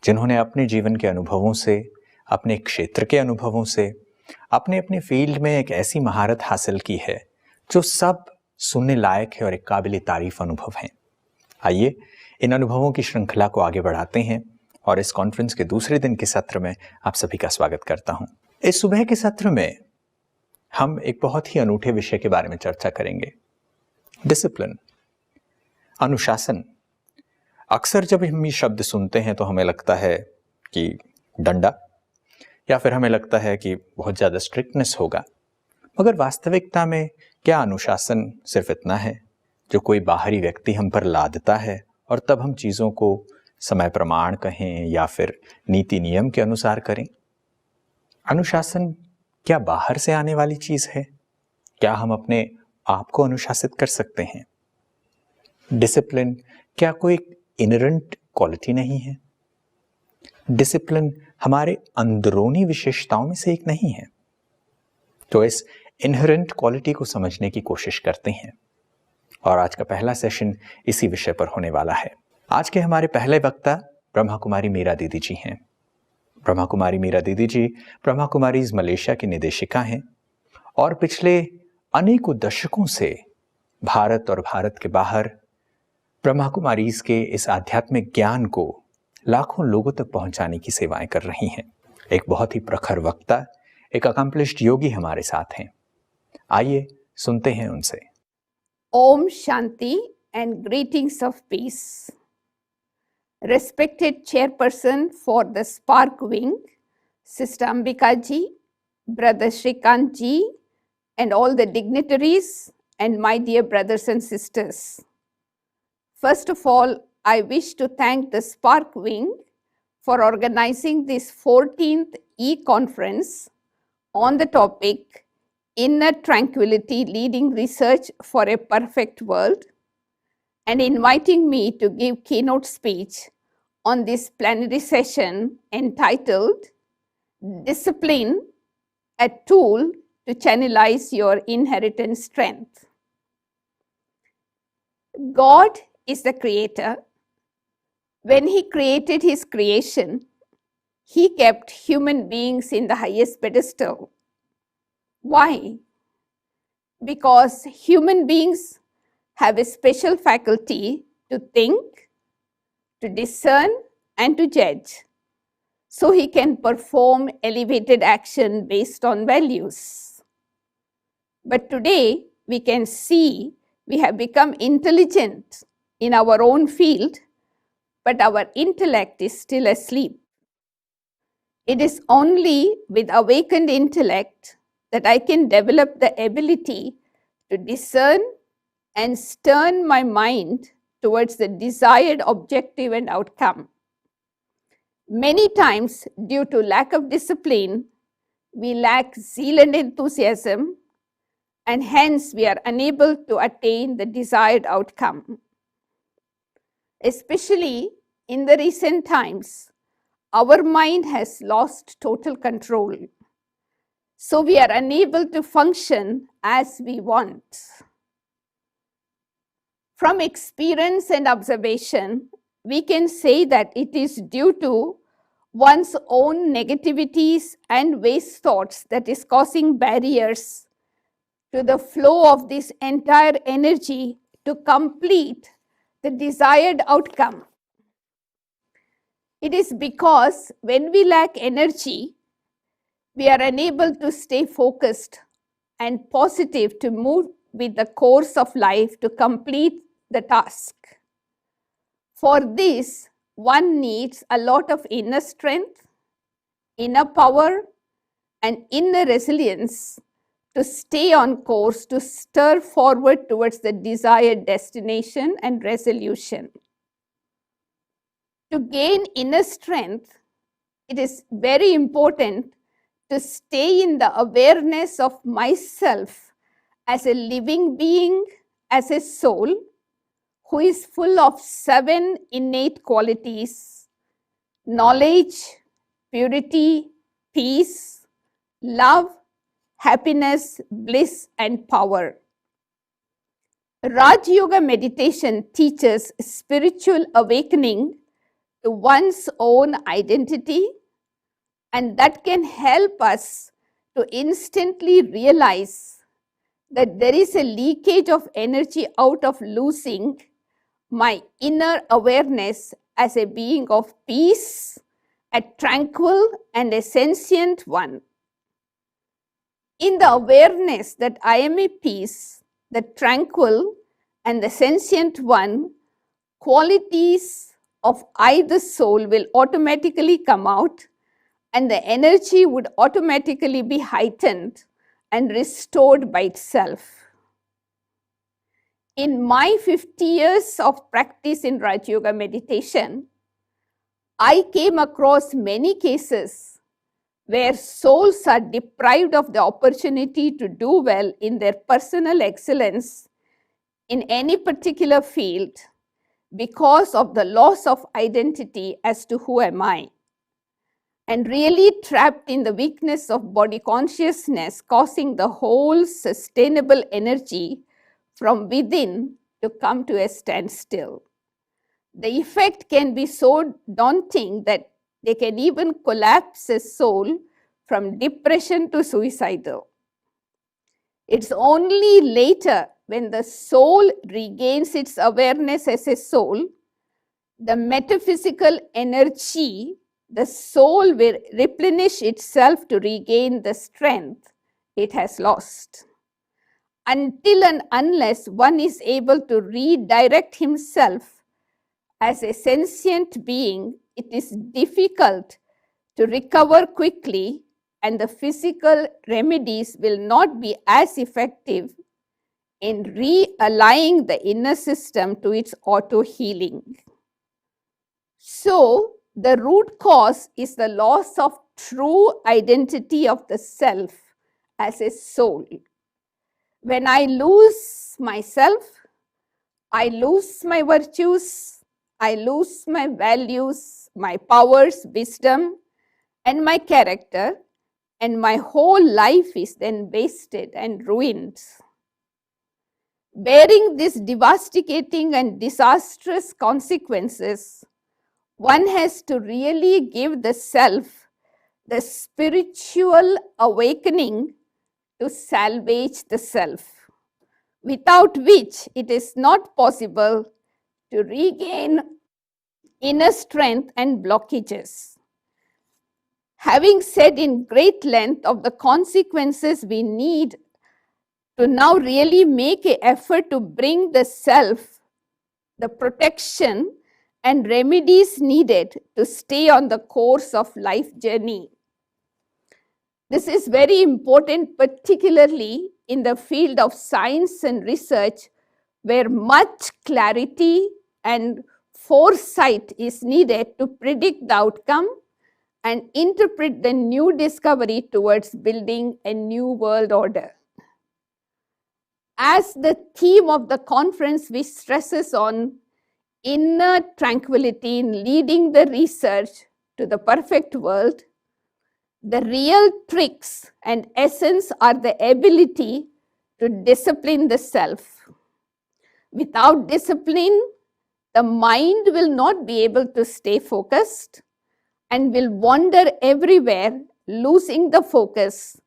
जिन्होंने अपने जीवन के अनुभवों से, अपने क्षेत्र के अनुभवों से, अपने अपने फील्ड में एक ऐसी महारत हासिल की है जो सब सुनने लायक है और एक काबिल तारीफ अनुभव हैं। आइए इन अनुभवों की श्रृंखला को आगे बढ़ाते हैं और इस कॉन्फ्रेंस के दूसरे दिन के सत्र में आप सभी का स्वागत करता हूं। इस सुबह के सत्र में हम एक बहुत ही अनूठे विषय के बारे में चर्चा करेंगे, डिसिप्लिन, अनुशासन। अक्सर जब हम ये शब्द सुनते हैं तो हमें लगता है कि डंडा, या फिर हमें लगता है कि बहुत ज़्यादा स्ट्रिक्टनेस होगा। मगर वास्तविकता में क्या अनुशासन सिर्फ इतना है जो कोई बाहरी व्यक्ति हम पर लादता है और तब हम चीज़ों को समय प्रमाण कहें या फिर नीति नियम के अनुसार करें? अनुशासन क्या बाहर से आने वाली चीज़ है? क्या हम अपने आप को अनुशासित कर सकते हैं? डिसिप्लिन क्या कोई इनहेरेंट क्वालिटी नहीं है? डिसिप्लिन हमारे अंदरूनी विशेषताओं में से एक नहीं है? तो इस इनहेरेंट क्वालिटी को समझने की कोशिश करते हैं और आज का पहला सेशन इसी विषय पर होने वाला है। आज के हमारे पहले वक्ता ब्रह्मा कुमारी मीरा दीदी जी हैं। ब्रह्मा कुमारी मीरा दीदी जी ब्रह्मा कुमारीज मलेशिया की निदेशिका हैं और पिछले अनेकों दशकों से भारत और भारत के बाहर ब्रह्मा कुमारीज के इस आध्यात्मिक ज्ञान को लाखों लोगों तक पहुंचाने की सेवाएं कर रही हैं। एक बहुत ही प्रखर वक्ता, एक अकम्प्लिश्ड योगी हमारे साथ हैं। आइए सुनते हैं उनसे। Om Shanti and greetings of peace. Respected Chairperson for the Spark Wing, Sister Ambika ji, Brother Shrikant ji, and all the dignitaries and my dear brothers and sisters. First of all, I wish to thank the Spark Wing for organizing this 14th e-conference on the topic Inner Tranquility, Leading Research for a Perfect World, and inviting me to give keynote speech on this plenary session entitled Discipline, a Tool to Channelize Your Inherent Strength. God is the creator. When he created his creation, he kept human beings in the highest pedestal. Why? Because human beings have a special faculty to think, to discern, and to judge, so he can perform elevated action based on values. But today, we can see we have become intelligent in our own field, but our intellect is still asleep. It is only with awakened intellect that I can develop the ability to discern and turn my mind towards the desired objective and outcome. Many times, due to lack of discipline, we lack zeal and enthusiasm, and hence we are unable to attain the desired outcome. Especially in the recent times, our mind has lost total control. So we are unable to function as we want. From experience and observation, we can say that it is due to one's own negativities and waste thoughts that is causing barriers to the flow of this entire energy to complete the desired outcome. It is because when we lack energy, we are unable to stay focused and positive to move with the course of life to complete the task. For this, one needs a lot of inner strength, inner power, and inner resilience to stay on course to stir forward towards the desired destination and resolution. To gain inner strength, it is very important to stay in the awareness of myself as a living being, as a soul, who is full of 7 innate qualities: knowledge, purity, peace, love, happiness, bliss, and power. Raj Yoga Meditation teaches spiritual awakening to one's own identity, and that can help us to instantly realize that there is a leakage of energy out of losing my inner awareness as a being of peace, a tranquil and a sentient one. In the awareness that I am a peace, the tranquil and the sentient one, qualities of either soul will automatically come out, and the energy would automatically be heightened and restored by itself. In my 50 years of practice in Raj Yoga Meditation, I came across many cases where souls are deprived of the opportunity to do well in their personal excellence in any particular field because of the loss of identity as to who am I, and really trapped in the weakness of body consciousness, causing the whole sustainable energy from within to come to a standstill. The effect can be so daunting that they can even collapse a soul from depression to suicidal. It's only later, when the soul regains its awareness as a soul, the metaphysical energy, the soul will replenish itself to regain the strength it has lost. Until and unless one is able to redirect himself as a sentient being, it is difficult to recover quickly, and the physical remedies will not be as effective in realigning the inner system to its auto-healing. So, the root cause is the loss of true identity of the self as a soul. When I lose myself, I lose my virtues, I lose my values, my powers, wisdom, and my character, and my whole life is then wasted and ruined. Bearing these devastating and disastrous consequences, one has to really give the self the spiritual awakening to salvage the self, without which it is not possible to regain inner strength and blockages. Having said in great length of the consequences we need to now really make an effort to bring the self, the protection and remedies needed to stay on the course of life journey. This is very important, particularly in the field of science and research, where much clarity and foresight is needed to predict the outcome and interpret the new discovery towards building a new world order. As the theme of the conference, which stresses on inner tranquility in leading the research to the perfect world, the real tricks and essence are the ability to discipline the self. Without discipline, the mind will not be able to stay focused and will wander everywhere, losing the focus,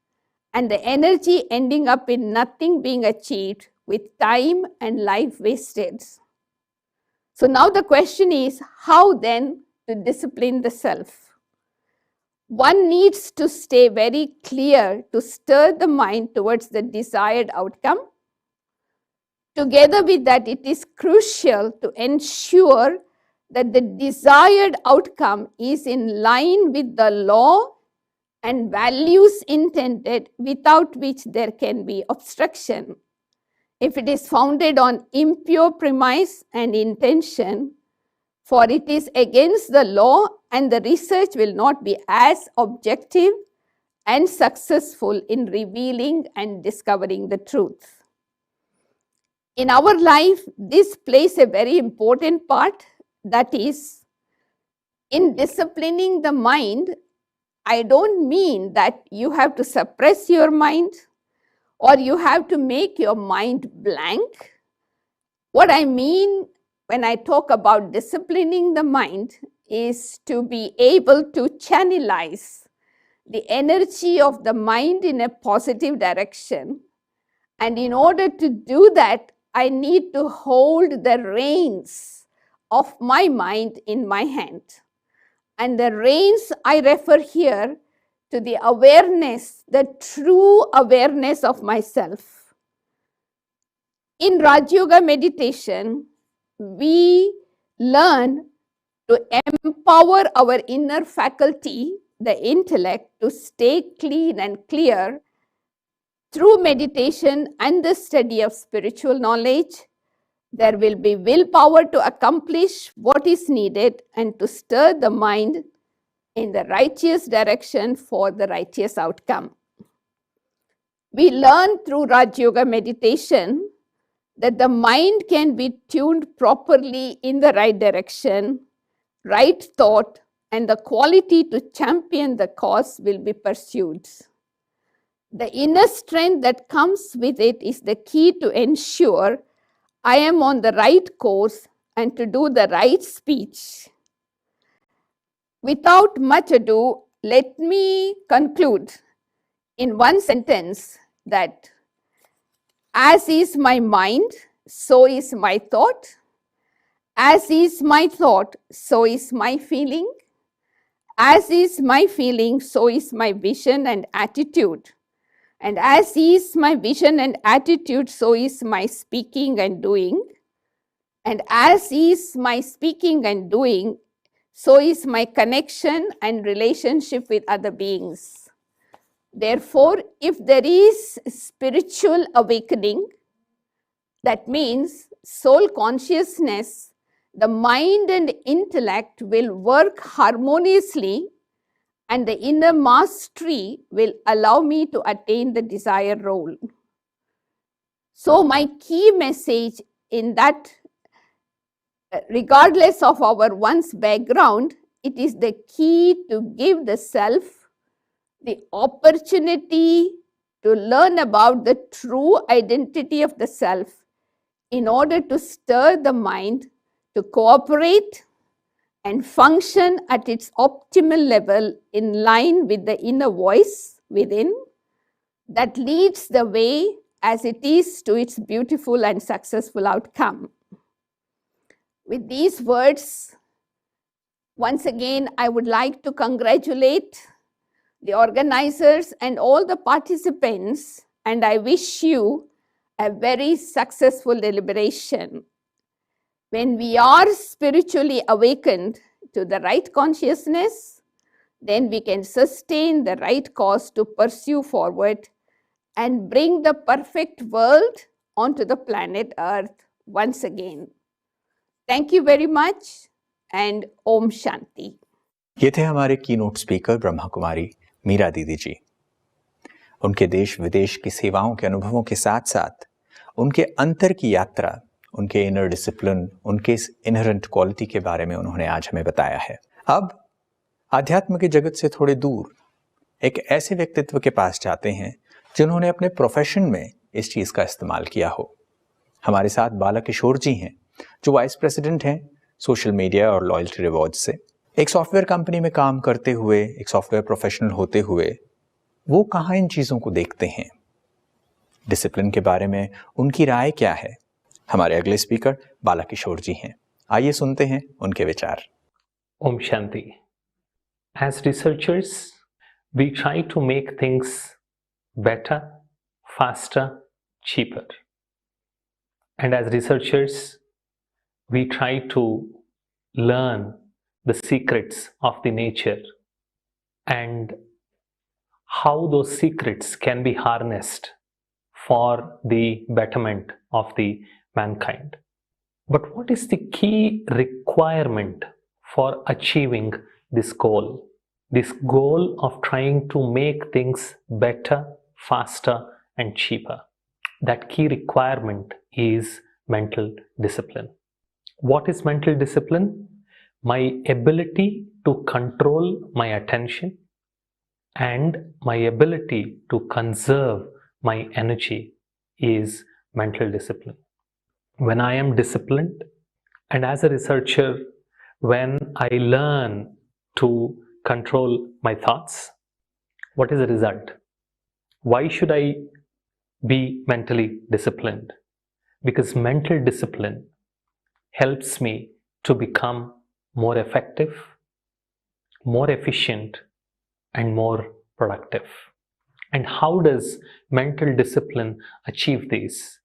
and the energy ending up in nothing being achieved, with time and life wasted. So now the question is, how then to discipline the self? One needs to stay very clear to stir the mind towards the desired outcome. Together with that, it is crucial to ensure that the desired outcome is in line with the law and values intended, without which there can be obstruction. If it is founded on impure premise and intention, for it is against the law, and the research will not be as objective and successful in revealing and discovering the truth. In our life, this plays a very important part, that is, in disciplining the mind, I don't mean that you have to suppress your mind or you have to make your mind blank. What I mean when I talk about disciplining the mind is to be able to channelize the energy of the mind in a positive direction. And in order to do that, I need to hold the reins of my mind in my hand. And the reins I refer here to the awareness, the true awareness of myself. In Raj Yoga Meditation, we learn to empower our inner faculty, the intellect, to stay clean and clear through meditation and the study of spiritual knowledge. There will be willpower to accomplish what is needed and to stir the mind in the righteous direction for the righteous outcome. We learn through Raj Yoga Meditation that the mind can be tuned properly in the right direction, right thought, and the quality to champion the cause will be pursued. The inner strength that comes with it is the key to ensure I am on the right course and to do the right speech. Without much ado, let me conclude in one sentence that as is my mind, so is my thought. As is my thought, so is my feeling. As is my feeling, so is my vision and attitude. And as is my vision and attitude, so is my speaking and doing. And as is my speaking and doing, so is my connection and relationship with other beings. Therefore, if there is spiritual awakening, that means soul consciousness, the mind and intellect will work harmoniously, and the inner mastery will allow me to attain the desired role. So my key message in that, regardless of our one's background, it is the key to give the self the opportunity to learn about the true identity of the self in order to stir the mind to cooperate and function at its optimal level in line with the inner voice within that leads the way as it is to its beautiful and successful outcome. With these words, once again, I would like to congratulate the organizers and all the participants, and I wish you a very successful deliberation. When we are spiritually awakened to the right consciousness, then we can sustain the right cause to pursue forward and bring the perfect world onto the planet Earth once again. Thank you very much and Om Shanti. ये थे हमारे keynote speaker Brahma Kumari Meera दीदी जी। उनके देश विदेश की सेवाओं के अनुभवों के साथ साथ उनके अंतर की यात्रा, उनके इनर डिसिप्लिन, उनके इस इनहेरेंट क्वालिटी के बारे में उन्होंने आज हमें बताया है। अब आध्यात्म के जगत से थोड़े दूर एक ऐसे व्यक्तित्व के पास जाते हैं जिन्होंने अपने प्रोफेशन में इस चीज़ का इस्तेमाल किया हो। हमारे साथ बाला किशोर जी हैं, जो वाइस प्रेसिडेंट हैं सोशल मीडिया और लॉयल्टी रिवॉर्ड्स से। एक सॉफ्टवेयर कंपनी में काम करते हुए, एक सॉफ्टवेयर प्रोफेशनल होते हुए, वो कहाँ इन चीज़ों को देखते हैं? डिसिप्लिन के बारे में उनकी राय क्या है? हमारे अगले स्पीकर बाला किशोर जी हैं। आइए सुनते हैं उनके विचार। Om Shanti. As researchers, we try to make things better, faster, cheaper. And as researchers, we try to learn the secrets of the nature and how those secrets can be harnessed for the betterment of the mankind. But what is the key requirement for achieving this goal? This goal of trying to make things better, faster, and cheaper. That key requirement is mental discipline. What is mental discipline? My ability to control my attention and my ability to conserve my energy is mental discipline. When I am disciplined, and as a researcher, when I learn to control my thoughts, what is the result? Why should I be mentally disciplined? Because mental discipline helps me to become more effective, more efficient, and more productive. And how does mental discipline achieve this?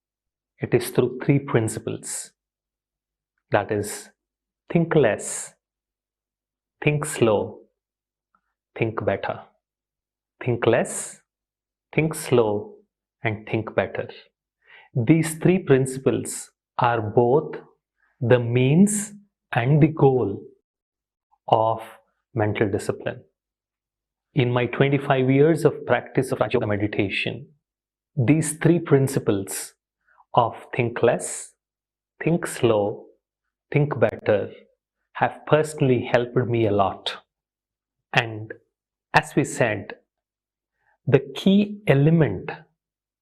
It is through 3 principles. That is, think less, think slow, think better. Think less, think slow, and think better. These 3 principles are both the means and the goal of mental discipline. In my 25 years of practice of Raj Yoga Meditation, these 3 principles of think less, think slow, think better have personally helped me a lot. And as we said, the key element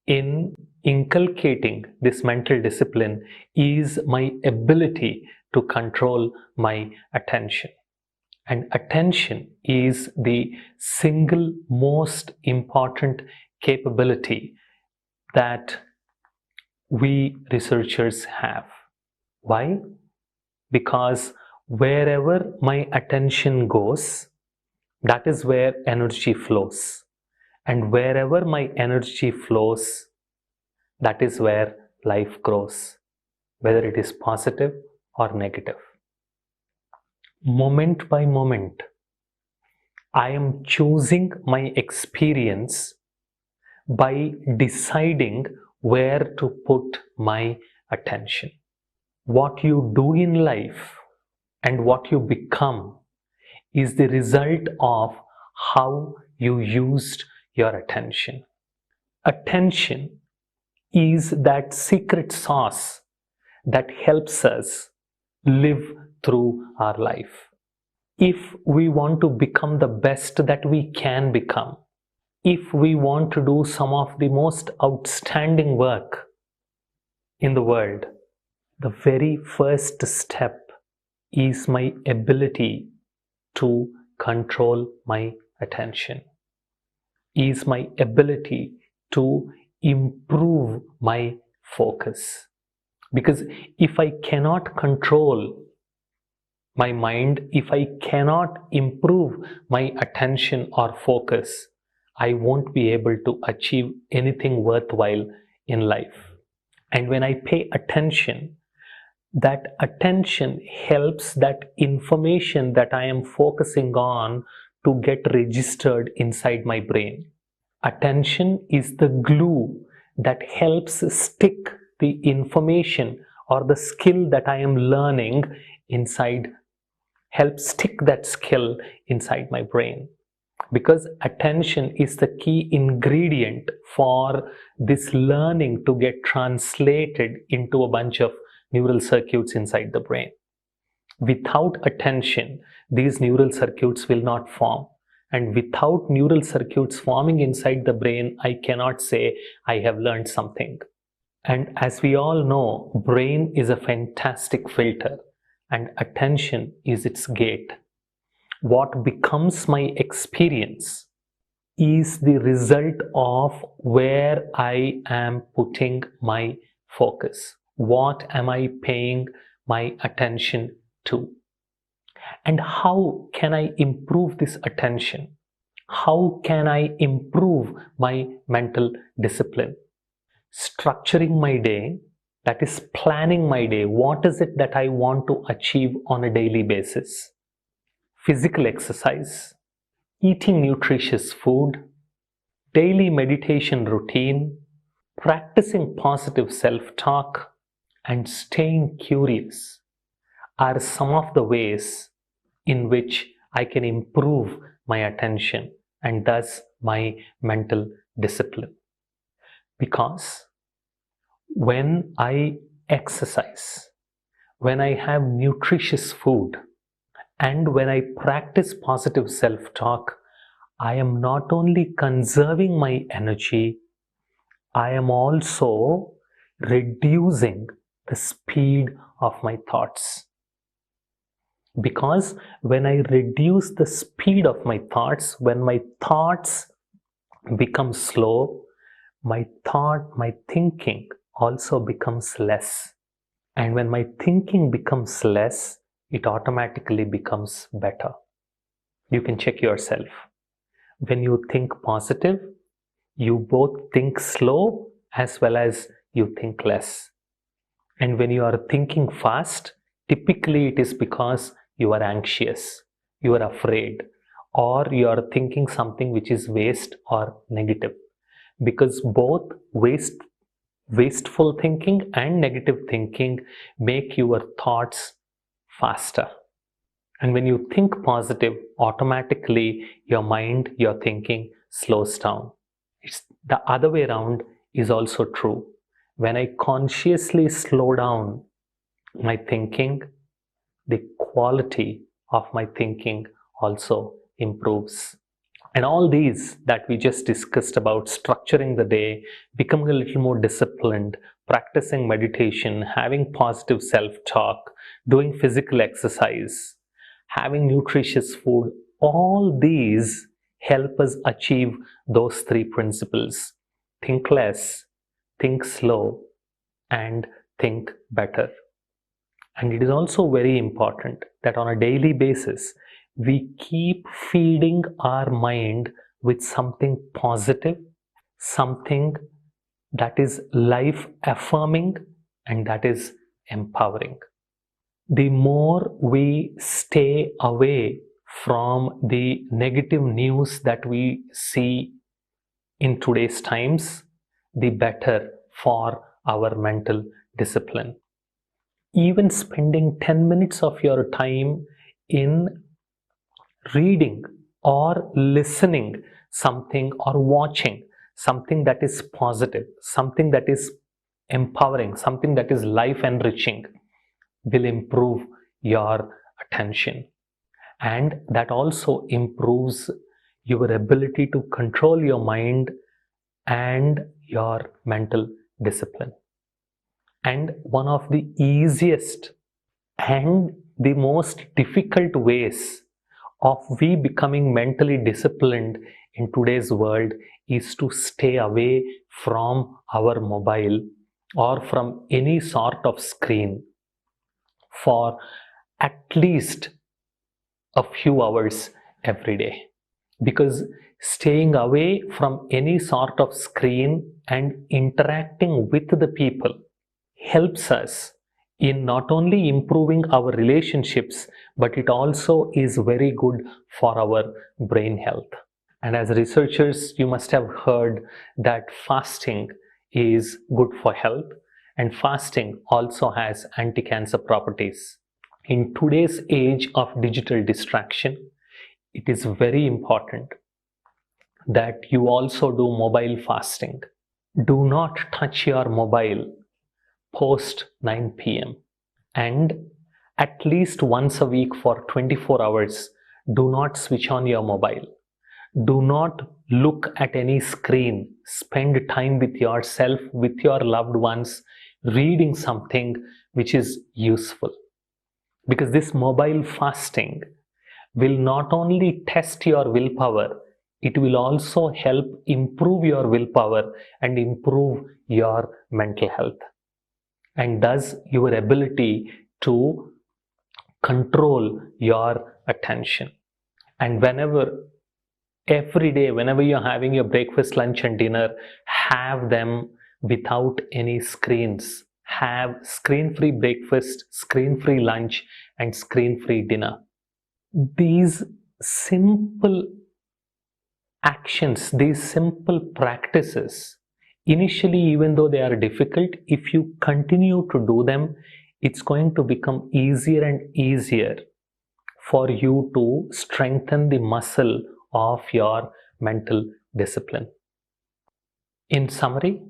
in inculcating this mental discipline is my ability to control my attention. And attention is the single most important capability that we researchers have. Why? Because wherever my attention goes, that is where energy flows. And wherever my energy flows, that is where life grows, whether it is positive or negative. Moment by moment, I am choosing my experience by deciding where to put my attention. What you do in life and what you become is the result of how you used your attention. Attention is that secret sauce that helps us live through our life. If we want to become the best that we can become, if we want to do some of the most outstanding work in the world, the very first step is my ability to control my attention, is my ability to improve my focus. Because if I cannot control my mind, if I cannot improve my attention or focus, I won't be able to achieve anything worthwhile in life. And when I pay attention, that attention helps that information that I am focusing on to get registered inside my brain. Attention is the glue that helps stick the information or the skill that I am learning inside, helps stick that skill inside my brain. Because attention is the key ingredient for this learning to get translated into a bunch of neural circuits inside the brain. Without attention, these neural circuits will not form. And without neural circuits forming inside the brain, I cannot say I have learned something. And as we all know, brain is a fantastic filter and attention is its gate. What becomes my experience is the result of where I am putting my focus. What am I paying my attention to? And how can I improve this attention? How can I improve my mental discipline? Structuring my day, that is planning my day. What is it that I want to achieve on a daily basis? Physical exercise, eating nutritious food, daily meditation routine, practicing positive self-talk, and staying curious are some of the ways in which I can improve my attention and thus my mental discipline. Because when I exercise, when I have nutritious food, and when I practice positive self-talk, I am not only conserving my energy, I am also reducing the speed of my thoughts. Because when I reduce the speed of my thoughts, when my thoughts become slow, my thinking also becomes less. And when my thinking becomes less, it automatically becomes better. You can check yourself. When you think positive, you both think slow as well as you think less. And when you are thinking fast, typically it is because you are anxious, you are afraid, or you are thinking something which is waste or negative. Because both wasteful thinking and negative thinking make your thoughts faster. And when you think positive, automatically your mind, your thinking slows down. It's the other way around is also true. When I consciously slow down my thinking, the quality of my thinking also improves. And all these that we just discussed about structuring the day, becoming a little more disciplined, practicing meditation, having positive self-talk, doing physical exercise, having nutritious food, all these help us achieve those three principles. Think less, think slow, and think better. And it is also very important that on a daily basis, we keep feeding our mind with something positive, something that is life affirming and that is empowering. The more we stay away from the negative news that we see in today's times, the better for our mental discipline. Even spending 10 minutes of your time in reading or listening something or watching something that is positive, something that is empowering, something that is life enriching will improve your attention. And that also improves your ability to control your mind and your mental discipline. And one of the easiest and the most difficult ways of we becoming mentally disciplined in today's world is to stay away from our mobile or from any sort of screen for at least a few hours every day. Because staying away from any sort of screen and interacting with the people helps us in not only improving our relationships, but it also is very good for our brain health. And as researchers, you must have heard that fasting is good for health, and fasting also has anti-cancer properties. In today's age of digital distraction, it is very important that you also do mobile fasting. Do not touch your mobile post 9 p.m. and at least once a week for 24 hours, do not switch on your mobile. Do not look at any screen. Spend time with yourself, with your loved ones, reading something which is useful. Because this mobile fasting will not only test your willpower, it will also help improve your willpower and improve your mental health, and thus your ability to control your attention. And every day, whenever you're having your breakfast, lunch, and dinner, have them without any screens. Have screen-free breakfast, screen-free lunch, and screen-free dinner. These simple actions, these simple practices, initially, even though they are difficult, if you continue to do them, it's going to become easier and easier for you to strengthen the muscle of your mental discipline. In summary,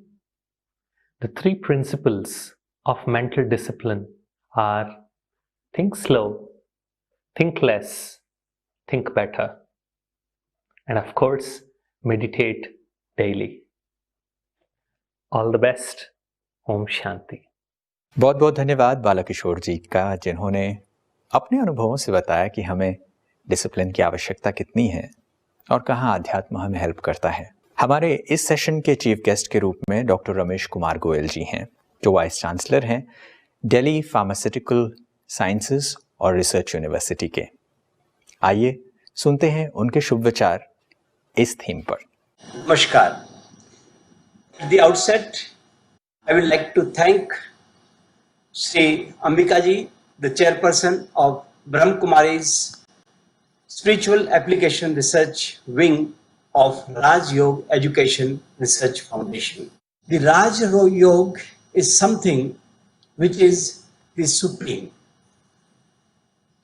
the three principles of mental discipline are: think slow, think less, think better, and of course, meditate daily. All the best. Om Shanti. बहुत बहुत धन्यवाद बालाकिशोर जी का, जिन्होंने अपने अनुभवों से बताया कि हमें डिसिप्लिन की आवश्यकता कितनी है और कहाँ अध्यात्म हमें हेल्प करता है। हमारे इस सेशन के चीफ गेस्ट के रूप में डॉक्टर रमेश कुमार गोयल जी हैं, जो वाइस चांसलर हैं दिल्ली फार्मास्यूटिकल साइंसेज और रिसर्च यूनिवर्सिटी के। आइए सुनते हैं उनके शुभ विचार इस थीम पर। नमस्कार। At the outset, I would like to thank Sri Ambika ji, the chairperson of Brahm Kumari's Spiritual Application Research Wing of Raj Yoga Education Research Foundation. The Raj Yoga is something which is the supreme.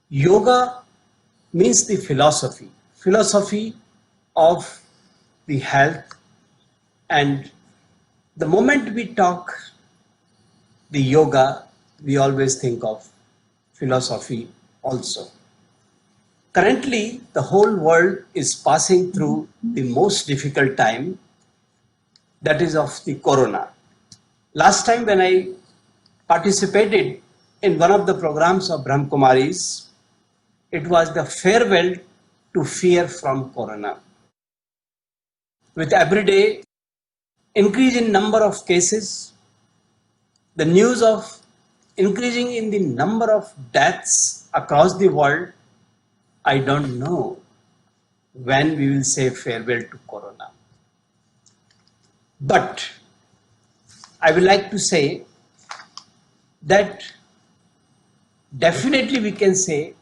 Yoga means the philosophy of the health, and the moment we talk the yoga, we always think of philosophy also. Currently, the whole world is passing through the most difficult time, that is of the corona. Last time when I participated in one of the programs of Brahm Kumari's, it was the farewell to fear from corona. With every day increase in number of cases, the news of increasing in the number of deaths across the world, I don't know when we will say farewell to corona. But I would like to say that definitely we can say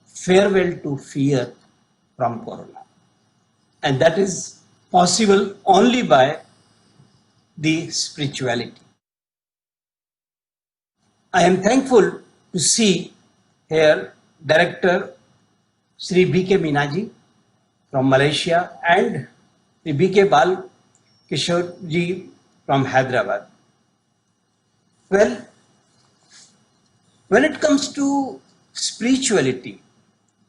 farewell to fear from corona. And that is possible only by the spirituality. I am thankful to see here Director Sri B.K. Minaji from Malaysia and Sri B.K. Bal Kishore ji from Hyderabad. Well, when it comes to spirituality,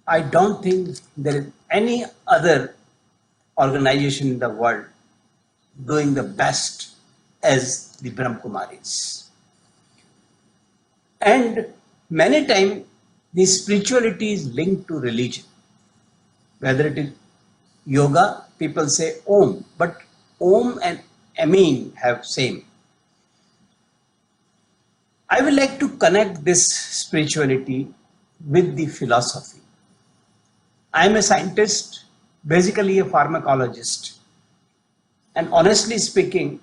I don't think there is any other organization in the world doing the best as the Brahm Kumaris. And many times the spirituality is linked to religion. Whether it is yoga, people say Om, but Om and Amin have same. I would like to connect this spirituality with the philosophy. I am a scientist, basically a pharmacologist. And honestly speaking,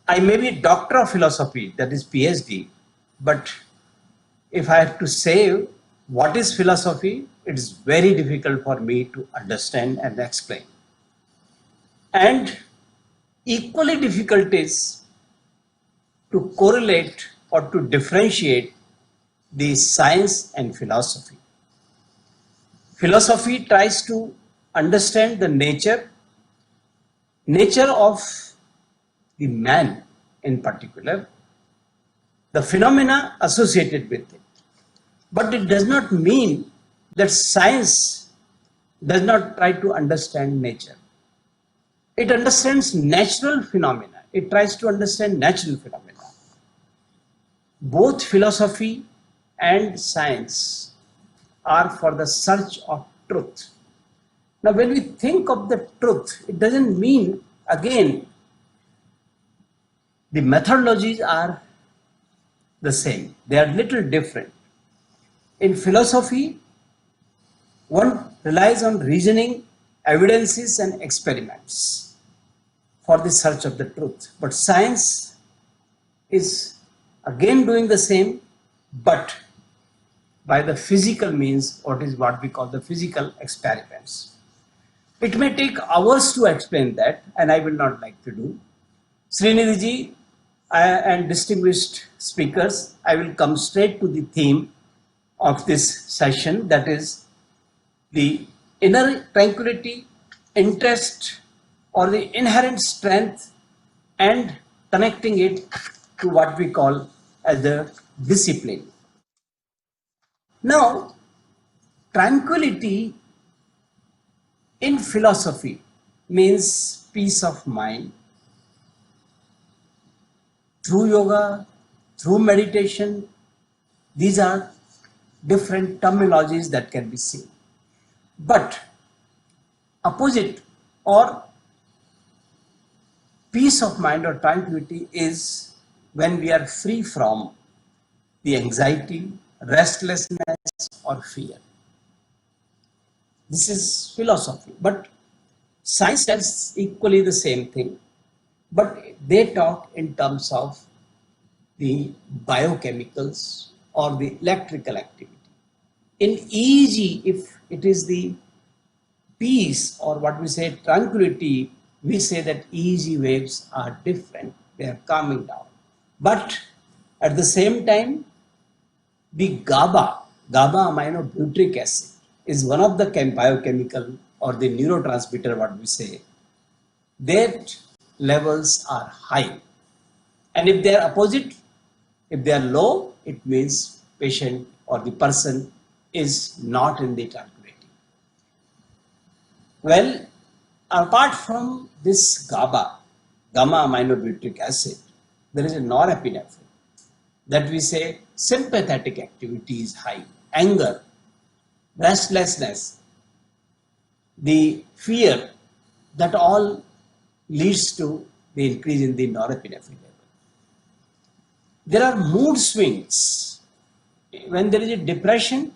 I may be a doctor of philosophy, that is PhD, but if I have to say what is philosophy, it is very difficult for me to understand and explain. And equally difficult is to correlate or to differentiate the science and philosophy. Philosophy tries to understand the nature of the man in particular, the phenomena associated with it. But it does not mean that science does not try to understand nature. It understands natural phenomena. It tries to understand natural phenomena. Both philosophy and science are for the search of truth. Now, when we think of the truth, it doesn't mean, again, the methodologies are the same. They are little different. In philosophy, one relies on reasoning, evidences, and experiments for the search of the truth. But science is again doing the same, but by the physical means, what we call the physical experiments. It may take hours to explain that, and I will not like to do. Srinidhi ji and distinguished speakers, I will come straight to the theme of this session, that is the inner tranquility, interest, or the inherent strength, and connecting it to what we call as the discipline. Now, tranquility in philosophy means peace of mind. Through yoga, through meditation, these are different terminologies that can be seen. But opposite or peace of mind or tranquility is when we are free from the anxiety, restlessness, or fear. This is philosophy, but science tells equally the same thing, but they talk in terms of the biochemicals or the electrical activity. In EEG, if it is the peace or what we say tranquility, we say that EEG waves are different, they are calming down. But at the same time, the GABA aminobutyric acid, is one of the biochemical or the neurotransmitter, what we say, that levels are high. And if they are opposite, if they are low, it means patient or the person is not in the tranquility. Well, apart from this gamma aminobutyric acid, there is a norepinephrine that we say sympathetic activity is high, anger, restlessness, the fear, that all leads to the increase in the norepinephrine level. There are mood swings. When there is a depression,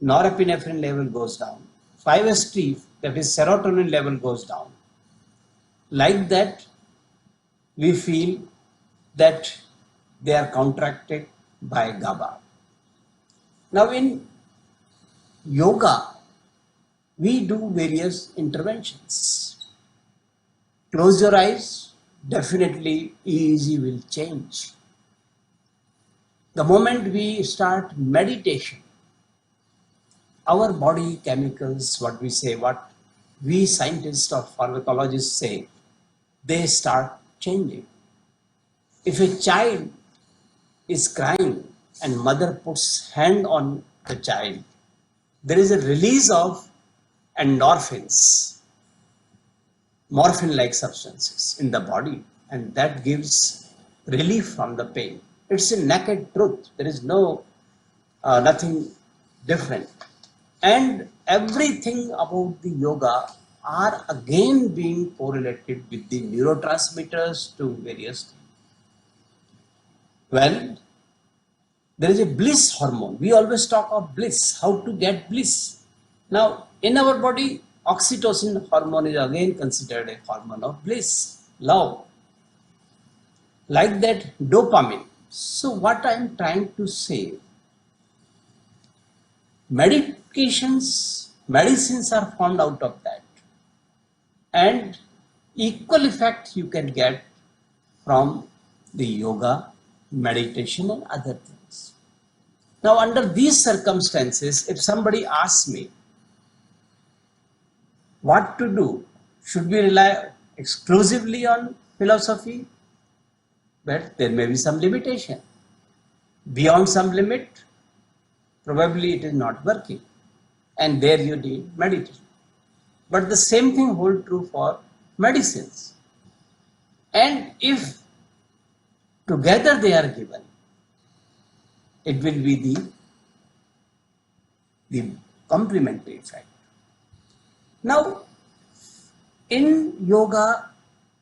norepinephrine level goes down. 5-HT, that is serotonin level, goes down. Like that, we feel that they are contracted by GABA. Now in yoga, we do various interventions. Close your eyes, definitely EEG will change. The moment we start meditation, our body chemicals, what we scientists or pharmacologists say, they start changing. If a child is crying and mother puts hand on the child, there is a release of endorphins, morphine-like substances in the body, and that gives relief from the pain. It's a naked truth. There is nothing different. And everything about the yoga are again being correlated with the neurotransmitters to various things. Well, there is a bliss hormone. We always talk of bliss, how to get bliss. Now, in our body, oxytocin hormone is again considered a hormone of bliss, love. Like that, dopamine. So what I am trying to say, medicines are formed out of that. And equal effect you can get from the yoga, meditation and other things. Now under these circumstances, if somebody asks me what to do, should we rely exclusively on philosophy? But there may be some limitation. Beyond some limit, probably it is not working. And there you need meditation. But the same thing holds true for medicines. And if together they are given, it will be the complementary effect. Now, in yoga,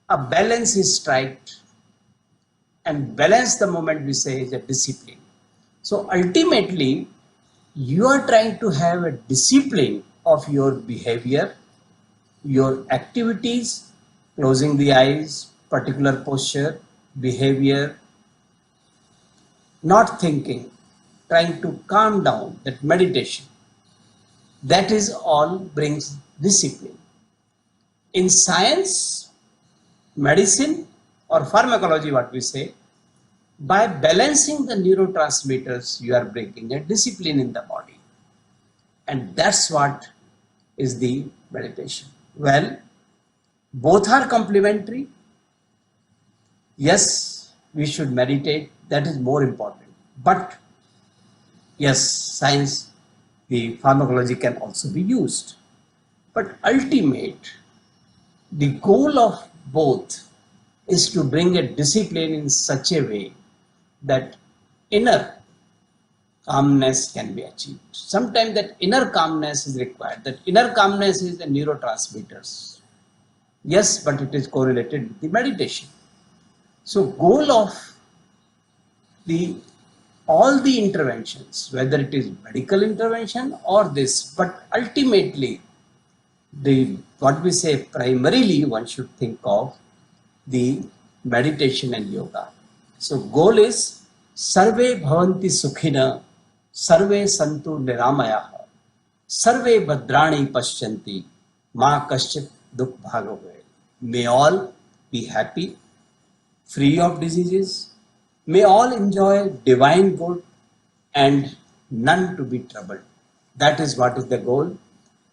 a balance is struck, and balance, the moment we say, is a discipline. So ultimately, you are trying to have a discipline of your behavior, your activities, closing the eyes, particular posture, behavior, not thinking, trying to calm down, that meditation. That is all brings discipline. In science, medicine or pharmacology, what we say, by balancing the neurotransmitters, you are bringing a discipline in the body. And that's what is the meditation. Well, both are complementary. Yes, we should meditate. That is more important. But yes, science, the pharmacology can also be used. But ultimate, the goal of both is to bring a discipline in such a way that inner calmness can be achieved. Sometimes that inner calmness is required. That inner calmness is the neurotransmitters. Yes, but it is correlated with the meditation. So goal of the all the interventions, whether it is medical intervention or this, but ultimately the what we say primarily one should think of the meditation and yoga. So goal is sarve bhavanti sukhina, sarve santu niramaya, sarve bhadrani paschanti, ma kaschit dukh bhagave. May all be happy, free of diseases. May all enjoy divine good and none to be troubled. That is what is the goal.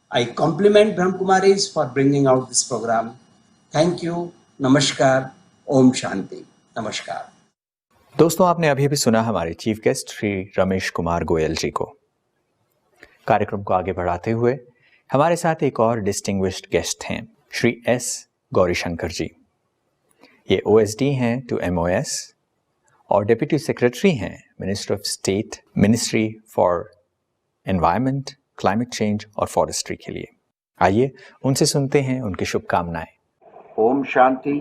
I compliment Brahmakumaris for bringing out this program. Thank you. Namaskar. Om Shanti. Namaskar. दोस्तों, आपने अभी भी सुना हमारे chief guest Shri Ramesh Kumar Goyal जी को। कार्यक्रम को आगे बढ़ाते हुए हमारे साथ एक और डिस्टिंग्विश्ड गेस्ट हैं, श्री एस गौरीशंकर जी। ये OSD हैं टू MOS और डिप्टी सेक्रेटरी हैं ministry of state, ministry for environment, climate change और फॉरेस्ट्री के लिए। आइए उनसे सुनते हैं उनकी शुभकामनाएं। Om Shanti.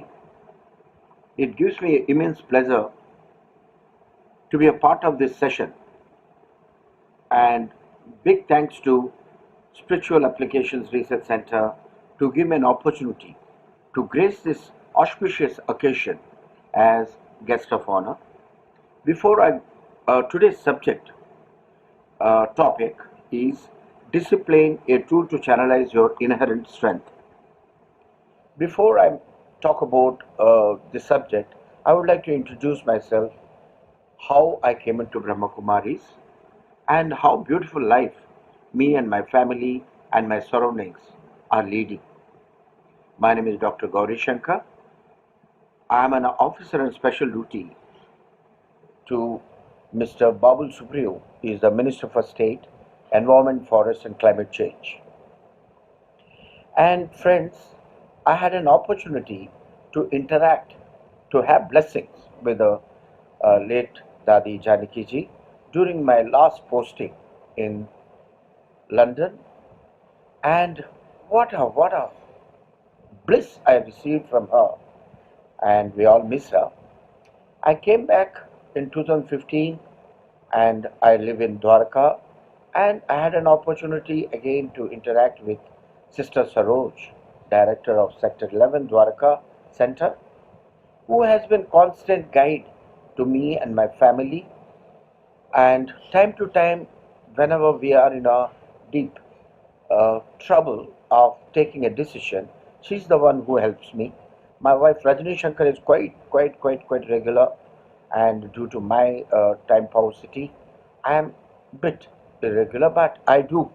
It gives me immense pleasure to be a part of this session, and big thanks to Spiritual Applications Research Center to give me an opportunity to grace this auspicious occasion as guest of honor. Before today's subject topic is discipline, a tool to channelize your inherent strength. Before I talk about this subject, I would like to introduce myself, how I came into Brahma Kumaris, and how beautiful life me and my family and my surroundings are leading. My name is Dr. Gauri Shankar. I am an officer on special duty to Mr. Babul Supriyo. He is the Minister for State, Environment, Forest and Climate Change. And friends, I had an opportunity to interact, to have blessings with the late Dadi Janaki ji during my last posting in London, and what a bliss I received from her, and we all miss her. I came back in 2015 and I live in Dwarka, and I had an opportunity again to interact with Sister Saroj, Director of Sector 11 Dwarka Center, who has been constant guide to me and my family. And time to time, whenever we are in a deep trouble of taking a decision, she's the one who helps me. My wife Rajni Shankar is quite regular, and due to my time paucity, I am a bit irregular, but I do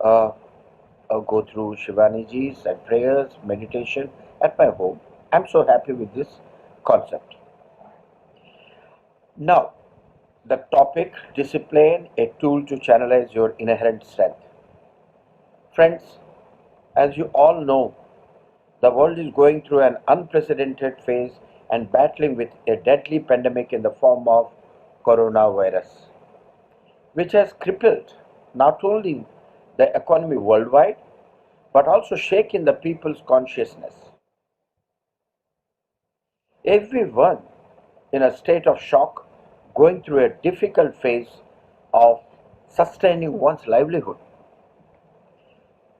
go through Shivaniji's and prayers, meditation at my home. I'm so happy with this concept. Now, the topic, discipline, a tool to channelize your inherent strength. Friends, as you all know, the world is going through an unprecedented phase and battling with a deadly pandemic in the form of coronavirus, which has crippled not only the economy worldwide, but also shaken the people's consciousness. Everyone in a state of shock, going through a difficult phase of sustaining one's livelihood.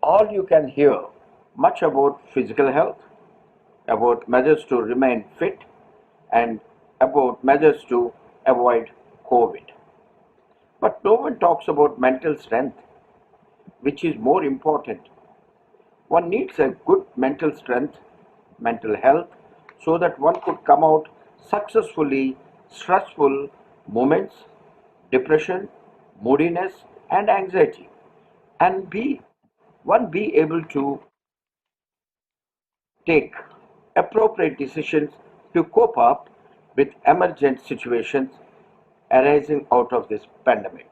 All you can hear much about physical health, about measures to remain fit, and about measures to avoid COVID. But no one talks about mental strength, which is more important. One needs a good mental strength, mental health, so that one could come out successfully stressful moments, depression, moodiness and anxiety, and be able to take appropriate decisions to cope up with emergent situations arising out of this pandemic.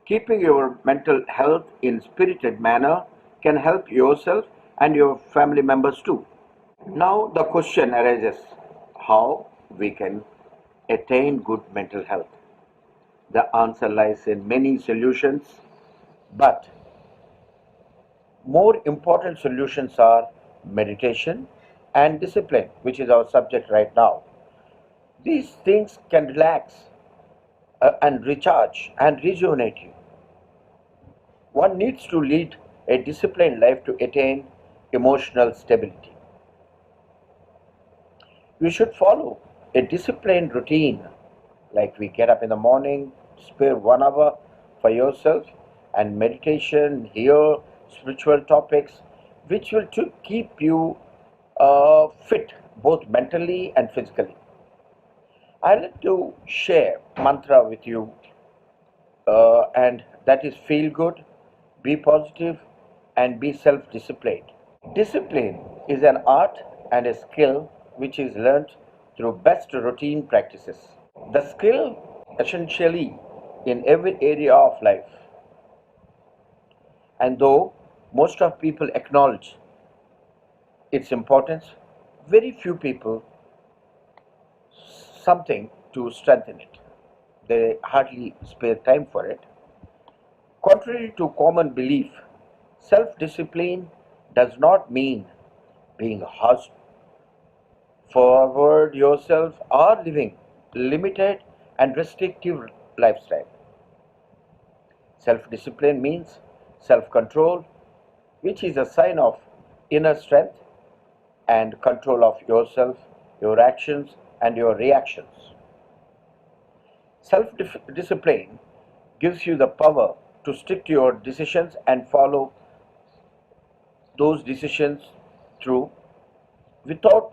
Keeping your mental health in spirited manner can help yourself and your family members too. Now the question arises, how we can attain good mental health. The answer lies in many solutions, but more important solutions are meditation and discipline, which is our subject right now. These things can relax and recharge and rejuvenate you. One needs to lead a disciplined life to attain emotional stability. You should follow a disciplined routine, like we get up in the morning, spare 1 hour for yourself, and meditation, hear spiritual topics, which will to keep you fit both mentally and physically. I'd like to share mantra with you, and that is feel good, be positive, and be self-disciplined. Discipline is an art and a skill which is learnt through best routine practices. The skill essentially in every area of life. And though most of people acknowledge its importance, very few people something to strengthen it. They hardly spare time for it. Contrary to common belief, self-discipline does not mean being harsh forward yourself or living limited and restrictive lifestyle. Self-discipline means self-control, which is a sign of inner strength and control of yourself, your actions and your reactions. Self-discipline gives you the power to stick to your decisions and follow those decisions through without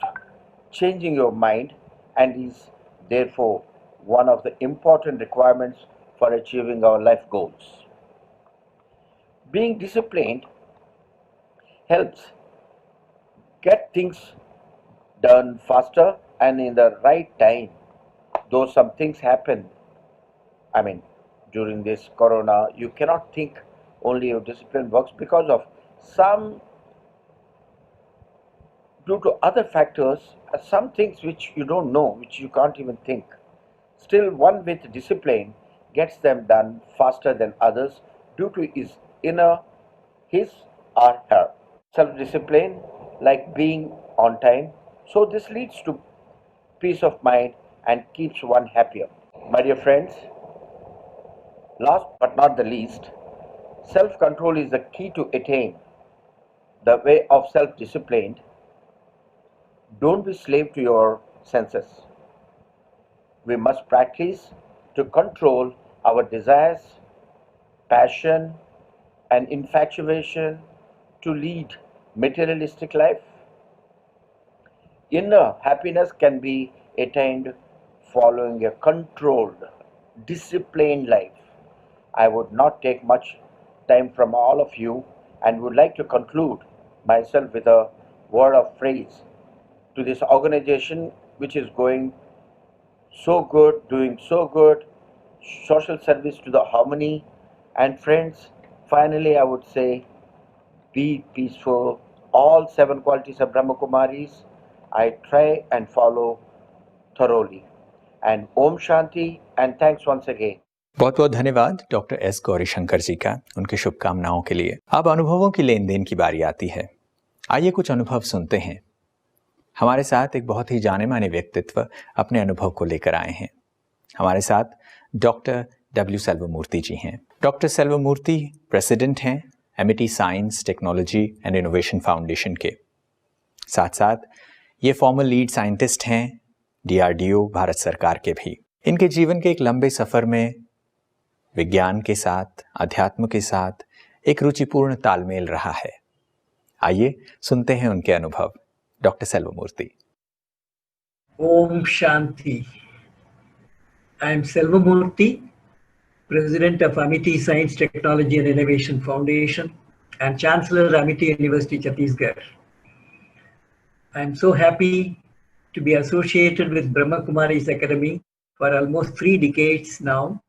changing your mind, and is therefore one of the important requirements for achieving our life goals. Being disciplined helps get things done faster and in the right time. Though some things happen, during this corona, you cannot think only your discipline works because of some, due to other factors, some things which you don't know, which you can't even think. Still, one with discipline gets them done faster than others due to his or her self-discipline, like being on time. So this leads to peace of mind and keeps one happier. My dear friends, last but not the least, self-control is the key to attain the way of self-discipline. Don't be slave to your senses. We must practice to control our desires, passion, and infatuation to lead materialistic life. Inner happiness can be attained following a controlled, disciplined life. I would not take much time from all of you and would like to conclude myself with a word of praise to this organization which is going so good, doing so good, social service to the harmony. And friends, finally I would say, be peaceful. All 7 qualities of Brahma Kumaris I try and follow thoroughly. And Om Shanti, and thanks once again. बहुत बहुत धन्यवाद doctor S Gaurishankar जी का, उनकी शुभकामनाओं के लिए। अब अनुभवों की लेन देन की बारी आती है। आइए कुछ अनुभव सुनते हैं। हमारे साथ एक बहुत ही जाने माने व्यक्तित्व अपने अनुभव को लेकर आए हैं। हमारे साथ डॉक्टर डब्ल्यू सेल्वमूर्ति जी हैं। डॉक्टर सेल्वमूर्ति प्रेसिडेंट हैं Amity science technology and innovation foundation के। साथ साथ ये फॉर्मर लीड साइंटिस्ट हैं DRDO भारत सरकार के भी। इनके जीवन के एक लंबे सफर में विज्ञान के साथ, अध्यात्म के साथ एक रुचिपूर्ण तालमेल रहा है। आइए सुनते हैं उनके अनुभव। Doctor सेल्वमूर्ति। Om Shanti. I am Selvamurthy, President of Amity Science, Technology and Innovation Foundation and Chancellor, Amity University, Chhattisgarh. I am so happy to be associated with Brahma Kumaris Academy for almost 3 decades now.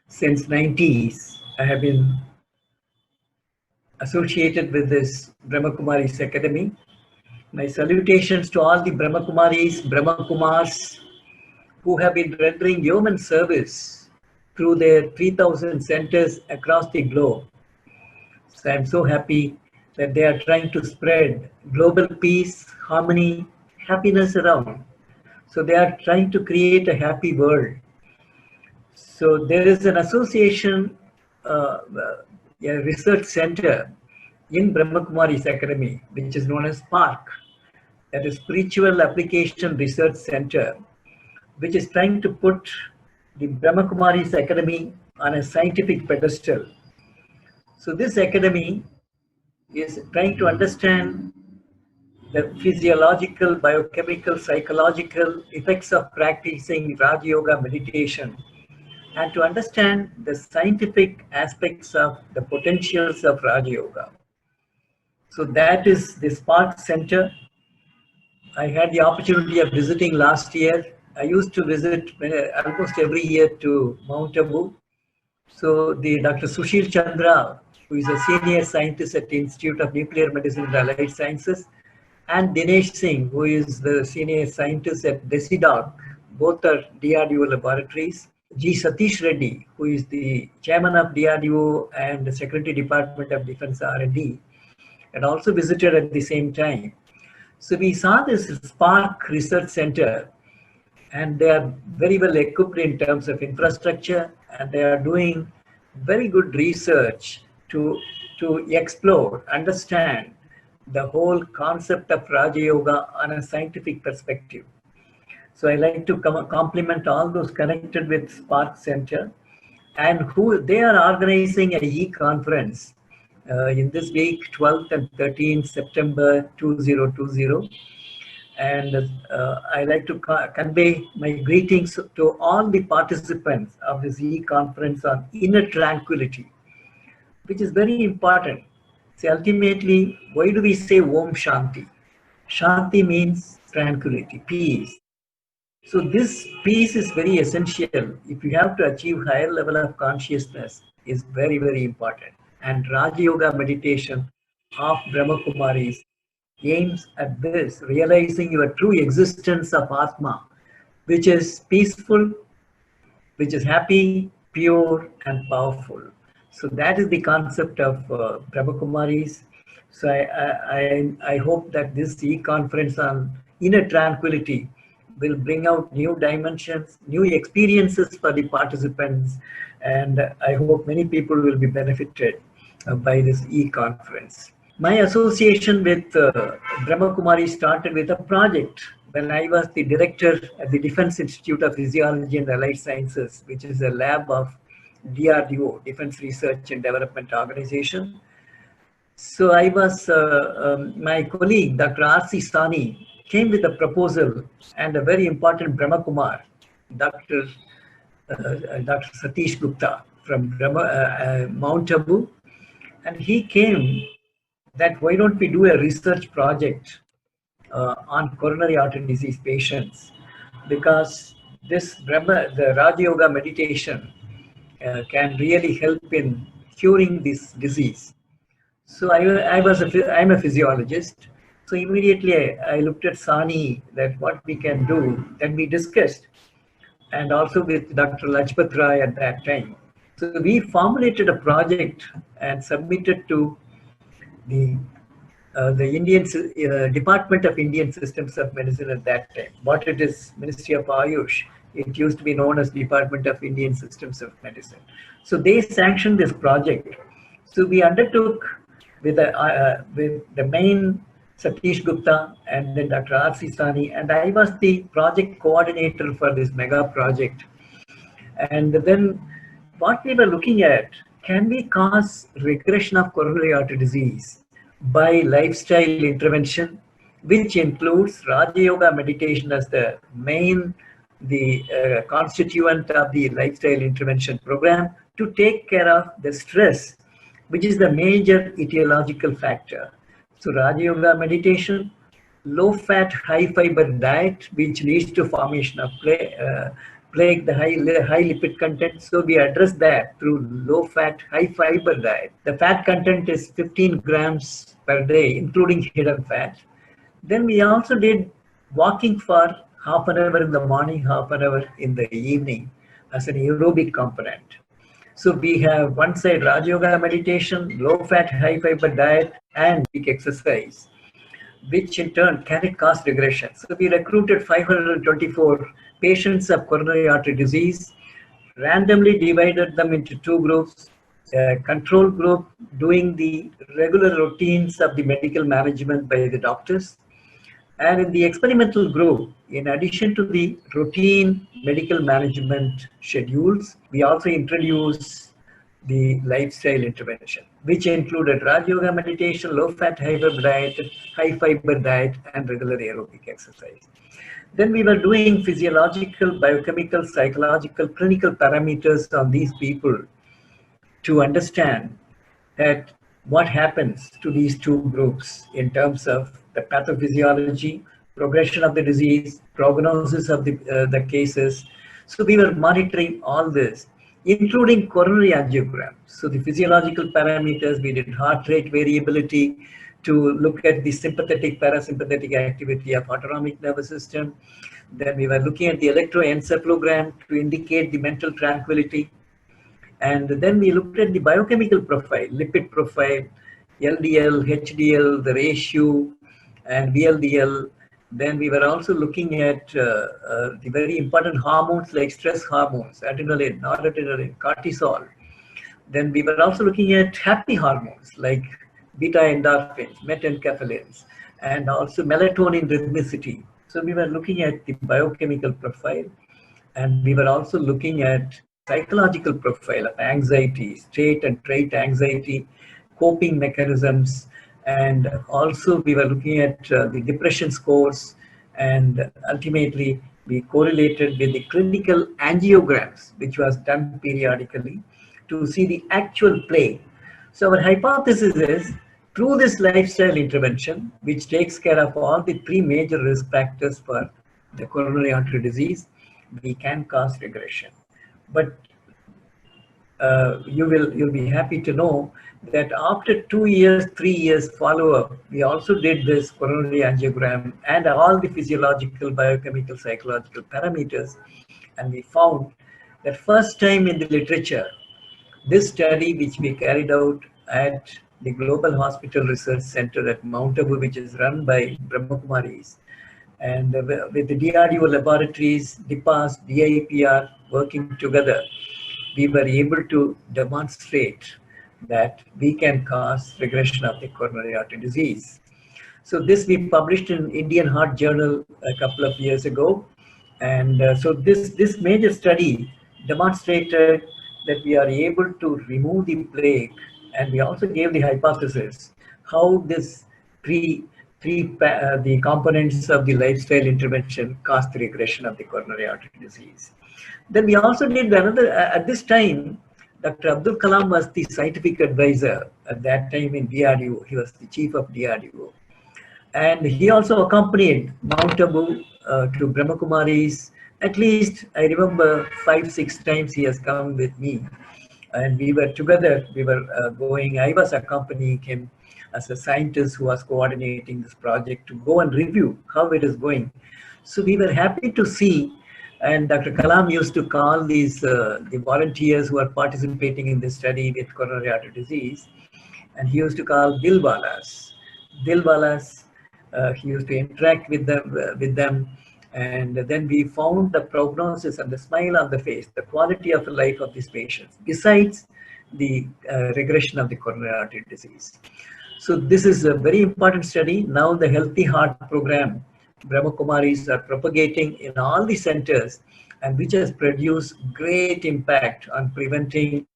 Since 90s, I have been associated with this Brahma Kumaris Academy. My salutations to all the Brahma Kumaris, Brahma Kumars who have been rendering yeoman service through their 3,000 centers across the globe. So I'm so happy that they are trying to spread global peace, harmony, happiness around. So they are trying to create a happy world. So there is an association, a research center in Brahmakumari's Academy, which is known as SPARC, that is Spiritual Application Research Center, which is trying to put the Brahmakumari's Academy on a scientific pedestal. So this academy is trying to understand the physiological, biochemical, psychological effects of practicing Raj Yoga meditation, and to understand the scientific aspects of the potentials of Raj Yoga. So that is the Spark Center. I had the opportunity of visiting last year. I used to visit almost every year to Mount Abu. So the Dr. Sushil Chandra, who is a senior scientist at the Institute of Nuclear Medicine and Allied Sciences, and Dinesh Singh, who is the senior scientist at DESIDOC, both are DRDO laboratories. G. Satish Reddy, who is the chairman of DRDO and the Secretary Department of Defense R&D, and also visited at the same time. So we saw this Spark Research Center, and they are very well equipped in terms of infrastructure, and they are doing very good research to explore, understand the whole concept of Raja Yoga on a scientific perspective. So I like to compliment all those connected with Spark Center, and who they are organizing a e-conference in this week, 12th and 13th September 2020. And I like to convey my greetings to all the participants of this e-conference on inner tranquility, which is very important. See, ultimately, why do we say Om Shanti? Shanti means tranquility, peace. So this peace is very essential. If you have to achieve higher level of consciousness, is very, very important. And Raja Yoga meditation of Brahma Kumaris aims at this, realizing your true existence of Atma, which is peaceful, which is happy, pure, and powerful. So that is the concept of Brahma Kumaris. So I hope that this e-conference on inner tranquility will bring out new dimensions, new experiences for the participants, and I hope many people will be benefited by this e-conference. My association with Brahma Kumari started with a project when I was the director at the Defense Institute of Physiology and Allied Sciences, which is a lab of DRDO, Defense Research and Development Organization. So I was, my colleague, Dr. R.C. Sani, came with a proposal, and a very important Brahma Kumar, Dr. Satish Gupta from Mount Abu, and he came that why don't we do a research project on coronary artery disease patients, because the Raja Yoga meditation can really help in curing this disease. So I'm a physiologist. So immediately I looked at Sani, that what we can do. Then we discussed, and also with Dr. Lajpat Rai at that time. So we formulated a project and submitted to the Indian Department of Indian Systems of Medicine at that time. What it is, Ministry of Ayush. It used to be known as Department of Indian Systems of Medicine. So they sanctioned this project. So we undertook with the main Satish Gupta and then Dr. R.C. Sani, and I was the project coordinator for this mega project. And then what we were looking at, can we cause regression of coronary artery disease by lifestyle intervention, which includes Raja Yoga meditation as the main, constituent of the lifestyle intervention program, to take care of the stress, which is the major etiological factor. So Raja Yoga meditation, low fat, high fiber diet, which leads to formation of plaque, the high lipid content. So we address that through low fat, high fiber diet. The fat content is 15 grams per day, including hidden fat. Then we also did walking for half an hour in the morning, half an hour in the evening. as an aerobic component. So we have one side Raj Yoga meditation, low fat, high fiber diet, and peak exercise, which in turn can it cause regression. So we recruited 524 patients of coronary artery disease, randomly divided them into two groups. A control group doing the regular routines of the medical management by the doctors, and in the experimental group, in addition to the routine medical management schedules, we also introduced the lifestyle intervention, which included Raj Yoga meditation, low-fat, high fiber diet, and regular aerobic exercise. Then we were doing physiological, biochemical, psychological, clinical parameters on these people to understand that what happens to these two groups in terms of the pathophysiology, progression of the disease, prognosis of the cases. So we were monitoring all this, including coronary angiogram. So the physiological parameters, we did heart rate variability to look at the sympathetic, parasympathetic activity of autonomic nervous system. Then we were looking at the electroencephalogram to indicate the mental tranquility. And then we looked at the biochemical profile, lipid profile, LDL, HDL, the ratio, and VLDL. Then we were also looking at the very important hormones like stress hormones, adrenaline, noradrenaline, cortisol. Then we were also looking at happy hormones like beta endorphins, metencaphalins, and also melatonin rhythmicity. So we were looking at the biochemical profile, and we were also looking at psychological profile of anxiety, state and trait anxiety, coping mechanisms, and also we were looking at the depression scores, and ultimately we correlated with the clinical angiograms, which was done periodically to see the actual play. So our hypothesis is, through this lifestyle intervention, which takes care of all the three major risk factors for the coronary artery disease, we can cause regression. But you'll be happy to know that after 2 years, 3 years follow-up, we also did this coronary angiogram and all the physiological, biochemical, psychological parameters, and we found that first time in the literature, this study which we carried out at the Global Hospital Research Center at Mount Abu, which is run by Brahmakumaris, and with the DRDO laboratories, DIPAS, DIPR working together, we were able to demonstrate that we can cause regression of the coronary artery disease. So this we published in Indian Heart Journal a couple of years ago. And so this major study demonstrated that we are able to remove the plaque, and we also gave the hypothesis how this the components of the lifestyle intervention caused the regression of the coronary artery disease. Then we also did another, at this time, Dr. Abdul Kalam was the scientific advisor at that time in DRDO. He was the chief of DRDO. And he also accompanied Mount Abu to Brahmakumaris. At least I remember 5-6 times he has come with me. And we were together, we were going, I was accompanying him as a scientist who was coordinating this project to go and review how it is going. So we were happy to see, and Dr. Kalam used to call these the volunteers who are participating in this study with coronary artery disease, and he used to call Dilwalas. Dilwalas, he used to interact with them, and then we found the prognosis and the smile on the face, the quality of life of these patients, besides the regression of the coronary artery disease. So this is a very important study. Now the Healthy Heart program, Brahmakumaris are propagating in all the centers, and which has produced great impact on preventing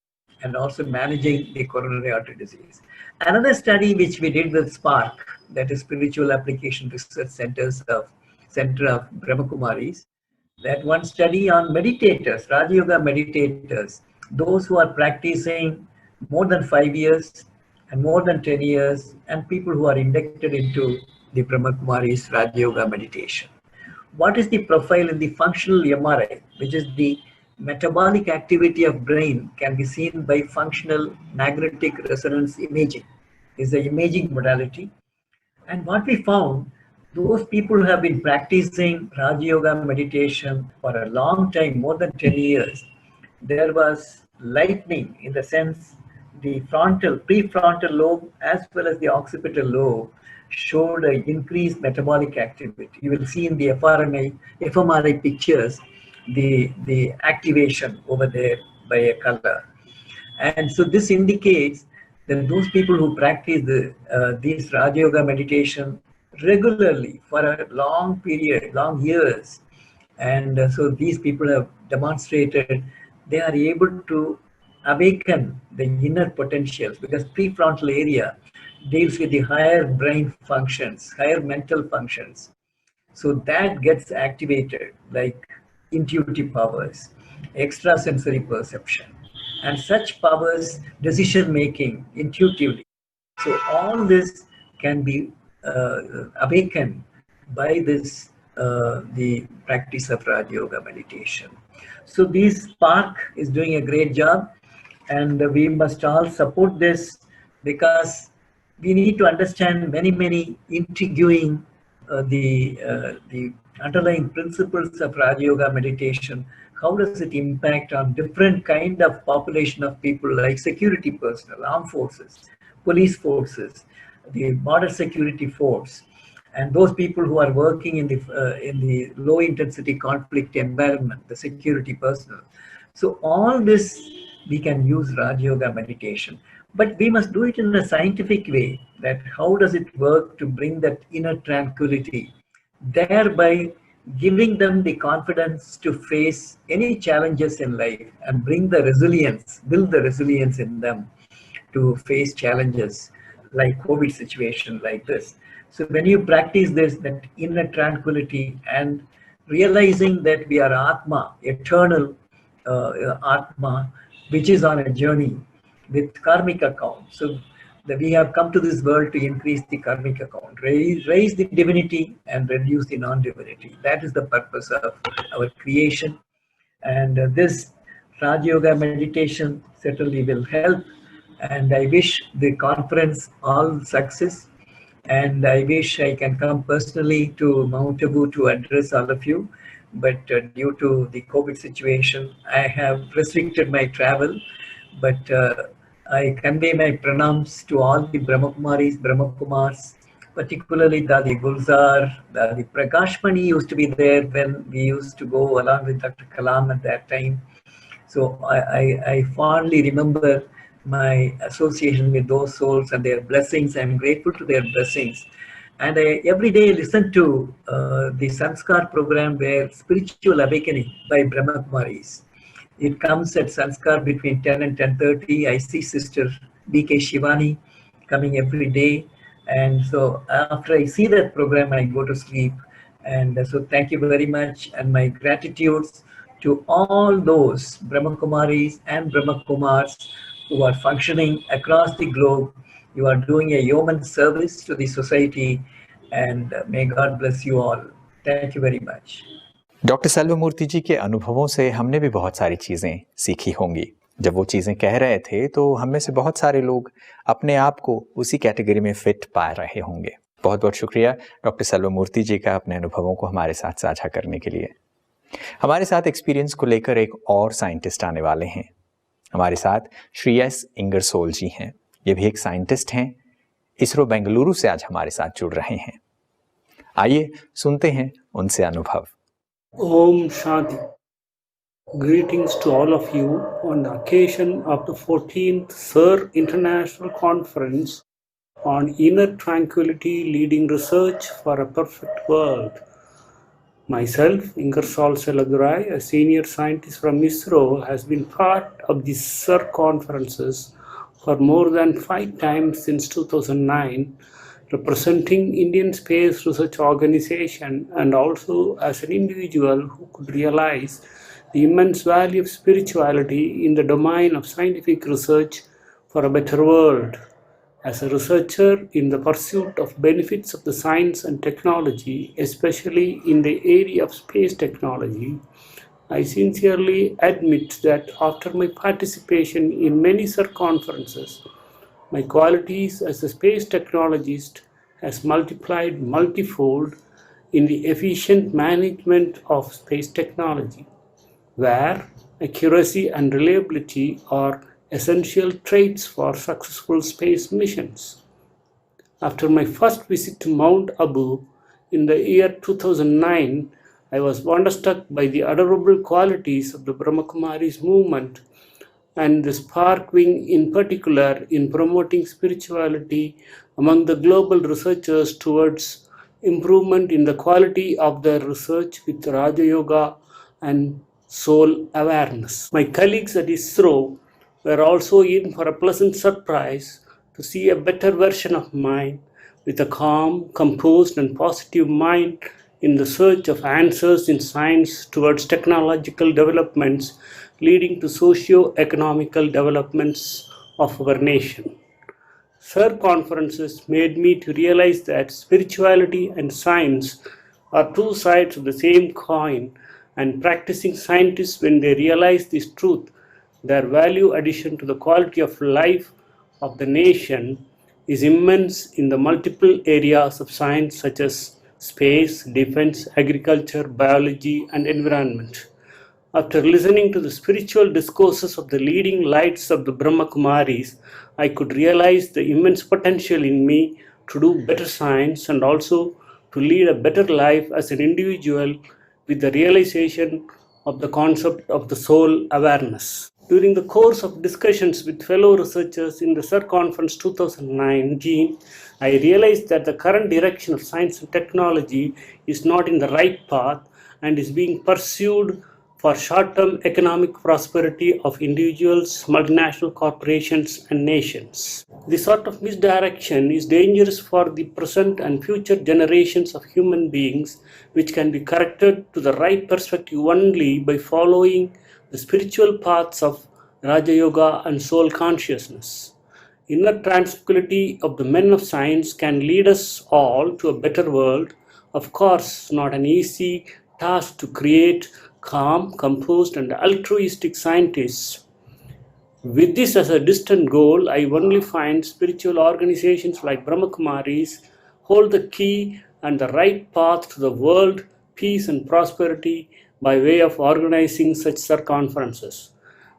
and also managing the coronary artery disease. Another study which we did with SPARC, that is Spiritual Application Research Center of Brahmakumaris, that one study on meditators, Raj Yoga meditators, those who are practicing more than 5 years and more than 10 years, and people who are inducted into the Brahmakumaris Raj Yoga meditation. What is the profile in the functional MRI, which is the metabolic activity of brain can be seen by functional magnetic resonance imaging, is the imaging modality. And what we found, those people who have been practicing Raj Yoga meditation for a long time, more than 10 years, there was lightening, in the sense the prefrontal lobe as well as the occipital lobe showed an increased metabolic activity. You will see in the fMRI pictures the activation over there by a color. And so this indicates that those people who practice these Raj Yoga meditation regularly for a long period, long years, and so these people have demonstrated they are able to awaken the inner potentials, because prefrontal area deals with the higher brain functions, higher mental functions. So that gets activated, like intuitive powers, extrasensory perception, and such powers, decision making intuitively. So all this can be awakened by this the practice of Raj Yoga meditation. So this Spark is doing a great job, and we must all support this, because we need to understand many intriguing the underlying principles of Raj Yoga meditation. How does it impact on different kind of population of people, like security personnel, armed forces, police forces, the border security force, and those people who are working in the low intensity conflict environment, the security personnel. So all this we can use Raj Yoga meditation, but we must do it in a scientific way. That how does it work to bring that inner tranquility, thereby giving them the confidence to face any challenges in life and bring the resilience, build the resilience in them to face challenges like COVID situation like this. So when you practice this, that inner tranquility and realizing that we are Atma, eternal Atma, which is on a journey with karmic account. So that we have come to this world to increase the karmic account, raise the divinity and reduce the non-divinity. That is the purpose of our creation. And this Raj Yoga meditation certainly will help. And I wish the conference all success. And I wish I can come personally to Mount Abu to address all of you. But due to the COVID situation, I have restricted my travel. But I convey my pranams to all the Brahmakumaris, Brahmakumars, particularly Dadi Gulzar, Dadi Prakashmani used to be there when we used to go along with Dr. Kalam at that time. So I fondly remember my association with those souls and their blessings. I'm grateful to their blessings. And I every day listen to the Sanskar program, where Spiritual Awakening by Brahma Kumaris. It comes at Sanskar between 10 and 10:30. I see Sister B.K. Shivani coming every day. And so after I see that program, I go to sleep. And so thank you very much. And my gratitudes to all those Brahma Kumaris and Brahma Kumars who are functioning across the globe. You are doing a yeoman service to the society, and may God bless you all. Thank you very much. Doctor Selvamurthy ji के अनुभवों से हमने भी बहुत सारी चीज़ें सीखी होंगी। जब वो चीज़ें कह रहे थे तो हम में से बहुत सारे लोग अपने आप को उसी कैटेगरी में फिट पा रहे होंगे। बहुत बहुत शुक्रिया डॉक्टर सेल्वमूर्ति जी का अपने अनुभवों को हमारे साथ साझा करने के लिए। हमारे साथ एक्सपीरियंस को लेकर एक और साइंटिस्ट आने वाले हैं। हमारे साथ श्री एस इंगरसोल जी हैं। ये भी एक साइंटिस्ट हैं, इसरो बेंगलुरु से आज हमारे साथ जुड़ रहे हैं। आइए सुनते हैं उनसे अनुभव। Om Shanti. Greetings to all of you on the occasion of the 14th Sir International Conference on Inner Tranquility Leading Research for a Perfect World. Myself, Ingersoll Seladurai, a senior scientist from ISRO, has been part of these Sir conferences for more than 5 times since 2009, representing Indian Space Research Organization, and also as an individual who could realize the immense value of spirituality in the domain of scientific research for a better world. As a researcher in the pursuit of benefits of the science and technology, especially in the area of space technology, I sincerely admit that after my participation in many conferences, my qualities as a space technologist has multiplied multifold in the efficient management of space technology. where accuracy and reliability are essential traits for successful space missions. After my first visit to Mount Abu in the year 2009, I was wonderstruck by the adorable qualities of the Brahmakumaris movement and the Spark Wing in particular in promoting spirituality among the global researchers towards improvement in the quality of their research with Raja Yoga and soul awareness. My colleagues at ISRO were also in for a pleasant surprise to see a better version of mine with a calm, composed, and positive mind in the search of answers in science towards technological developments leading to socio-economical developments of our nation. SIR conferences made me to realize that spirituality and science are two sides of the same coin, and practicing scientists, when they realize this truth, their value addition to the quality of life of the nation is immense in the multiple areas of science such as space, defense, agriculture, biology, and environment. After listening to the spiritual discourses of the leading lights of the Brahma Kumaris, I could realize the immense potential in me to do better science and also to lead a better life as an individual with the realization of the concept of the soul awareness. During the course of discussions with fellow researchers in the SIR Conference 2019, I realized that the current direction of science and technology is not in the right path and is being pursued for short-term economic prosperity of individuals, multinational corporations, and nations. This sort of misdirection is dangerous for the present and future generations of human beings, which can be corrected to the right perspective only by following the spiritual paths of Raja Yoga and soul consciousness. Inner tranquility of the men of science can lead us all to a better world. Of course, not an easy task to create calm, composed, and altruistic scientists. With this as a distant goal, I only find spiritual organizations like Brahmakumaris hold the key and the right path to the world, peace, and prosperity by way of organizing such SIR conferences.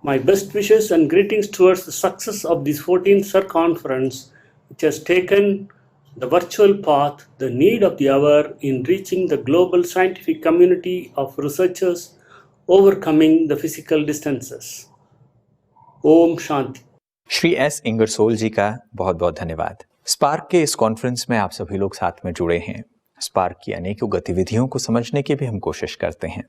My best wishes and greetings towards the success of this 14th SIR conference, which has taken the virtual path, the need of the hour in reaching the global scientific community of researchers, overcoming the physical distances. Om Shanti. Shri S Ingersoll ji का बहुत बहुत धन्यवाद। Spark के इस conference में आप सभी लोग साथ में जुड़े हैं। स्पार्क की अनेकों गतिविधियों को समझने की भी हम कोशिश करते हैं।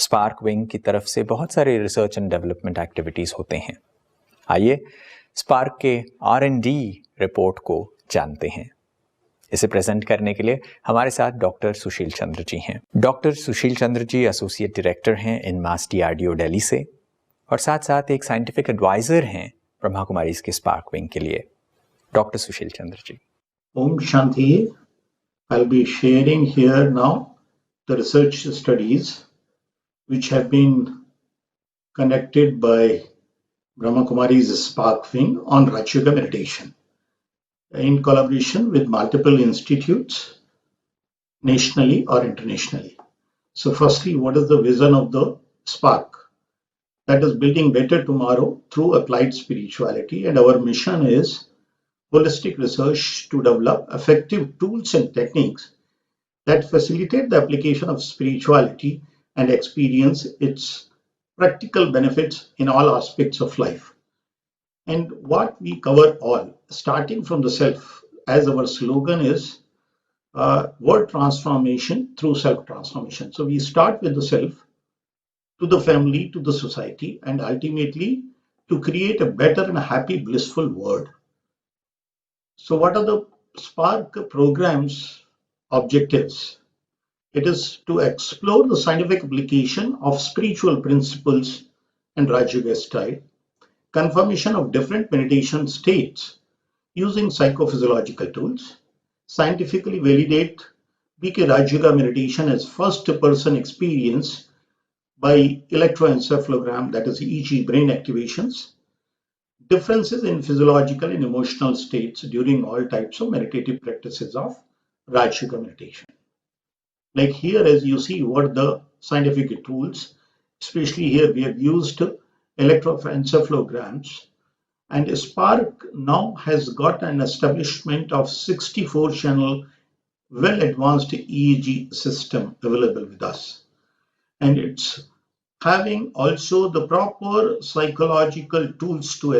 स्पार्क विंग की तरफ से बहुत सारे रिसर्च एंड डेवलपमेंट एक्टिविटीज होते हैं। आइए स्पार्क के R&D रिपोर्ट को जानते हैं। इसे प्रेजेंट करने के लिए हमारे साथ डॉक्टर सुशील चंद्र जी हैं। Doctor Sushil Chandra ji associate director हैं इन मास DRDO दिल्ली से और साथ साथ एक साइंटिफिक एडवाइजर हैं ब्रह्मा कुमारीज के स्पार्क विंग के लिए। Doctor Sushil Chandra ji. Om Shanti. I'll be sharing here now the research studies which have been conducted by Brahma Kumari's Spark Wing on Raj Yoga Meditation in collaboration with multiple institutes nationally or internationally. So firstly, what is the vision of the Spark? That is building better tomorrow through applied spirituality, and our mission is holistic research to develop effective tools and techniques that facilitate the application of spirituality and experience its practical benefits in all aspects of life. And what we cover all, starting from the self, as our slogan is world transformation through self-transformation. So we start with the self, to the family, to the society, and ultimately to create a better and a happy, blissful world. So what are the Spark program's objectives? It is to explore the scientific application of spiritual principles and Raj Yoga style, confirmation of different meditation states using psychophysiological tools, scientifically validate BK Raj Yoga meditation as first-person experience by electroencephalogram, that is EEG brain activations, differences in physiological and emotional states during all types of meditative practices of Raj Yoga meditation. Like here, as you see, what the scientific tools Especially here, we have used electroencephalograms, and Spark now has got an establishment of 64 channel well advanced EEG system available with us. And it's having also the proper psychological tools to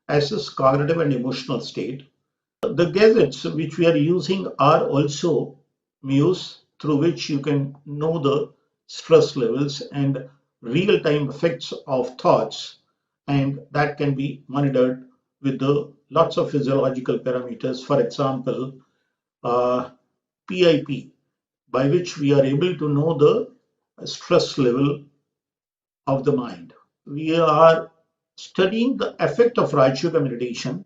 assess cognitive and emotional state. The gadgets which we are using are also Muse, through which you can know the stress levels and real-time effects of thoughts, and that can be monitored with the lots of physiological parameters. For example, PIP, by which we are able to know the stress level of the mind. We are studying the effect of Raj Yoga meditation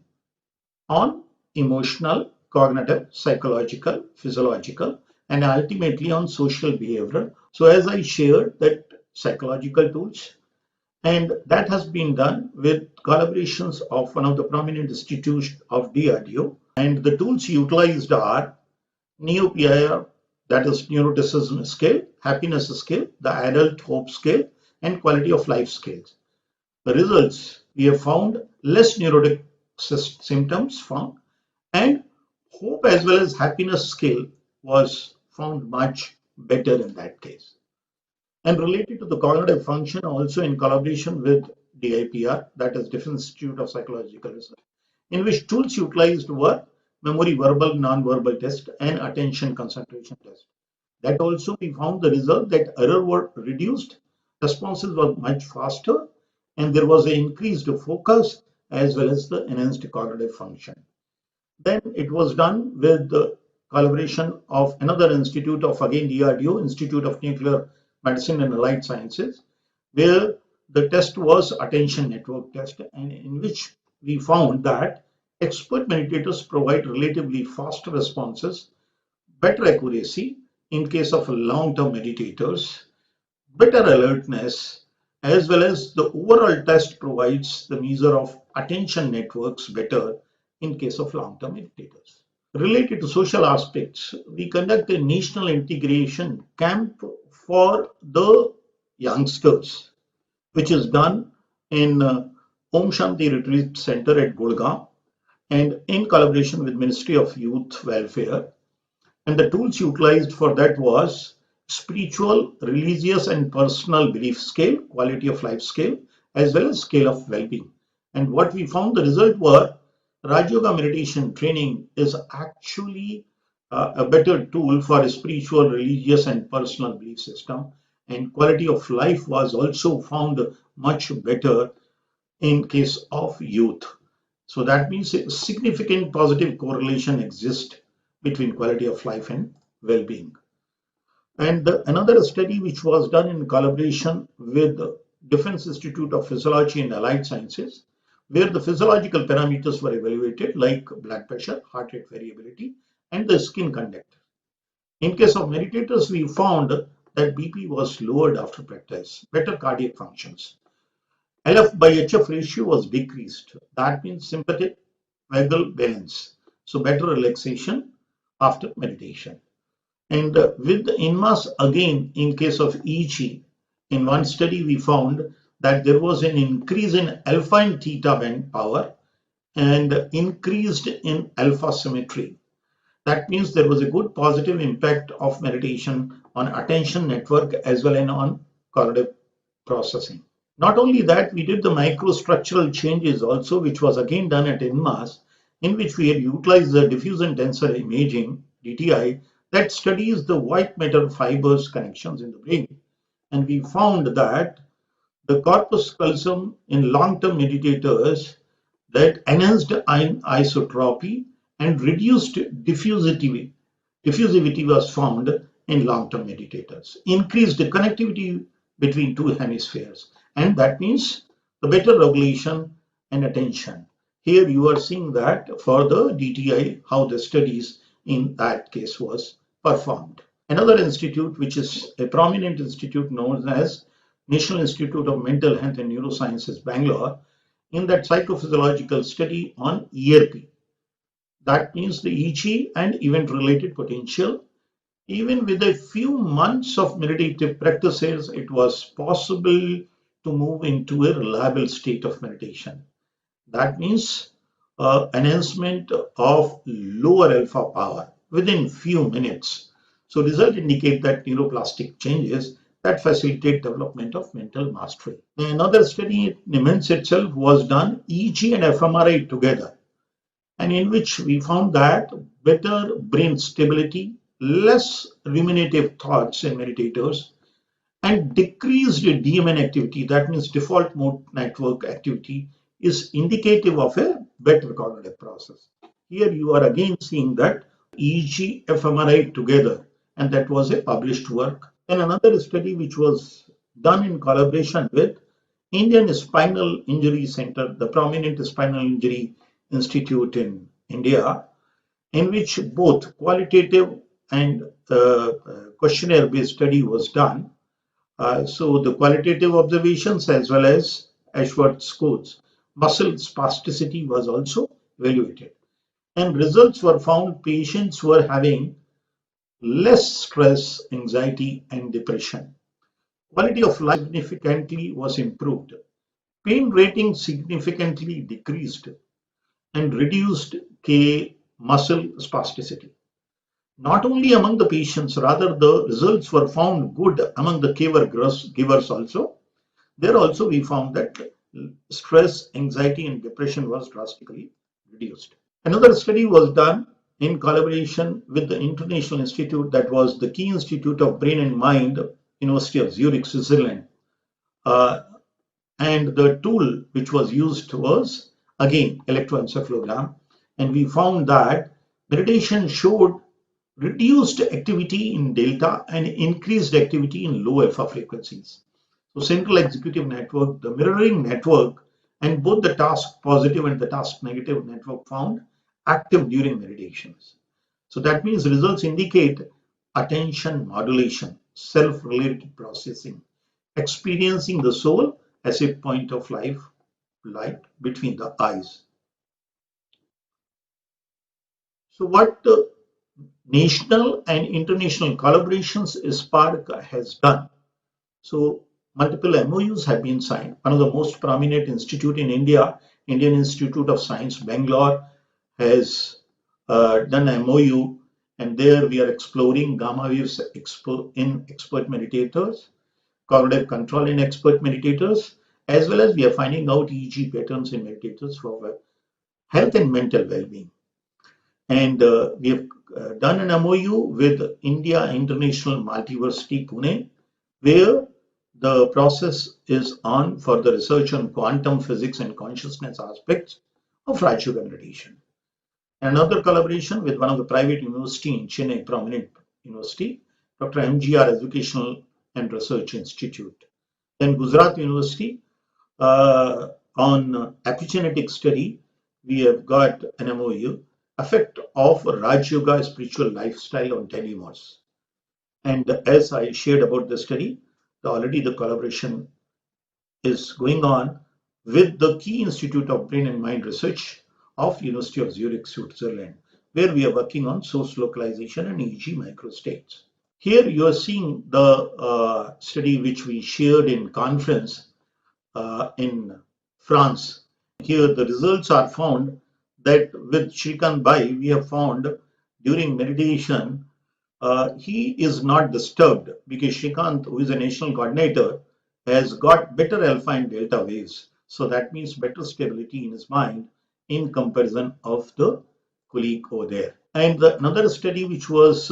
on emotional, cognitive, psychological, physiological, and ultimately on social behavior. So as I shared, that psychological tools, and that has been done with collaborations of one of the prominent institutes of DRDO, and the tools utilized are NEO-PIR, that is neuroticism scale, happiness scale, the adult hope scale, and quality of life scales. The results, we have found less neurotic symptoms found, and hope as well as happiness scale was found much better in that case. And related to the cognitive function, also in collaboration with DIPR, that is Defense Institute of Psychological Research, in which tools utilized were memory, verbal, non-verbal test, and attention concentration test. That also we found the result that error were reduced, responses were much faster, and there was an increased focus as well as the enhanced cognitive function. Then it was done with the collaboration of another institute of again DRDO, Institute of Nuclear Medicine and Allied Sciences, where the test was attention network test, and in which we found that expert meditators provide relatively faster responses, better accuracy in case of long-term meditators, better alertness, as well as the overall test provides the measure of attention networks better in case of long-term meditators. Related to social aspects, we conduct a national integration camp for the youngsters, which is done in Om Shanti Retreat Center at Gurgaon, and in collaboration with Ministry of Youth Welfare. And the tools utilized for that was spiritual, religious, and personal belief scale, quality of life scale, as well as scale of well-being. And what we found, the result were Raj Yoga meditation training is actually a better tool for a spiritual, religious, and personal belief system. And quality of life was also found much better in case of youth. So that means a significant positive correlation exists between quality of life and well-being. And another study which was done in collaboration with the Defense Institute of Physiology and Allied Sciences, where the physiological parameters were evaluated like blood pressure, heart rate variability, and the skin conductor. In case of meditators, we found that BP was lowered after practice, better cardiac functions. LF by HF ratio was decreased. That means sympathetic vagal balance. So better relaxation after meditation. And with the INMAS again, in case of EEG, in one study we found that there was an increase in alpha and theta band power and increased in alpha symmetry. That means there was a good positive impact of meditation on attention network as well as on cognitive processing. Not only that, we did the microstructural changes also, which was again done at INMAS, in which we had utilized the diffusion tensor imaging, DTI, that studies the white matter fibers connections in the brain. And we found that the corpus callosum in long-term meditators that enhanced anisotropy and reduced diffusivity was found in long-term meditators. Increased connectivity between two hemispheres, and that means the better regulation and attention. Here you are seeing that for the DTI, how the studies in that case was performed. Another institute, which is a prominent institute known as National Institute of Mental Health and Neurosciences, Bangalore, in that psychophysiological study on ERP. That means the EG and event-related potential Even with a few months of meditative practices, it was possible to move into a reliable state of meditation. That means enhancement of lower alpha power within few minutes. So results indicate that neuroplastic changes that facilitate development of mental mastery. Another study in Nimitz itself was done, EEG and fMRI together, and in which we found that better brain stability, less ruminative thoughts in meditators, and decreased DMN activity, that means default mode network activity, is indicative of a better cognitive process. Here you are again seeing that EEG, fMRI together, and that was a published work. And another study which was done in collaboration with Indian Spinal Injury Center, the prominent spinal injury institute in India, in which both qualitative and questionnaire-based study was done. So the qualitative observations as well as Ashworth scores. Muscle spasticity was also evaluated. And results were found patients were having less stress, anxiety, and depression. Quality of life significantly was improved. Pain rating significantly decreased and reduced K muscle spasticity. Not only among the patients, rather the results were found good among the givers also. There also we found that stress, anxiety, and depression was drastically reduced. Another study was done in collaboration with the International Institute, that was the Key Institute of Brain and Mind, University of Zurich, Switzerland. And the tool which was used was again electroencephalogram, and we found that meditation showed reduced activity in delta and increased activity in low alpha frequencies. So central executive network, the mirroring network, and both the task positive and the task negative network found active during meditations. So that means results indicate attention modulation, self-related processing, experiencing the soul as a point of light between the eyes. So what national and international collaborations SPARC has done. So multiple MOUs have been signed. One of the most prominent institute in India, Indian Institute of Science, Bangalore, has done an MOU, and there we are exploring gamma waves in expert meditators, cognitive control in expert meditators, as well as we are finding out EEG patterns in meditators for health and mental well-being. And we have done an MOU with India International Multiversity Pune, where the process is on for the research on quantum physics and consciousness aspects of Raj Yoga Meditation. Another collaboration with one of the private university in Chennai, prominent university, Dr. MGR Educational and Research Institute. Then Gujarat University, on epigenetic study, we have got an MOU, effect of Raj Yoga spiritual lifestyle on telomeres. And as I shared about the study, already the collaboration is going on with the Key Institute of Brain and Mind Research of University of Zurich, Switzerland, where we are working on source localization and EEG microstates. Here you are seeing the study which we shared in conference in France. Here the results are found that with Shrikant Bhai, we have found during meditation, he is not disturbed because Shrikant, who is a national coordinator, has got better alpha and delta waves. So that means better stability in his mind in comparison of the colleague over there. And another study which was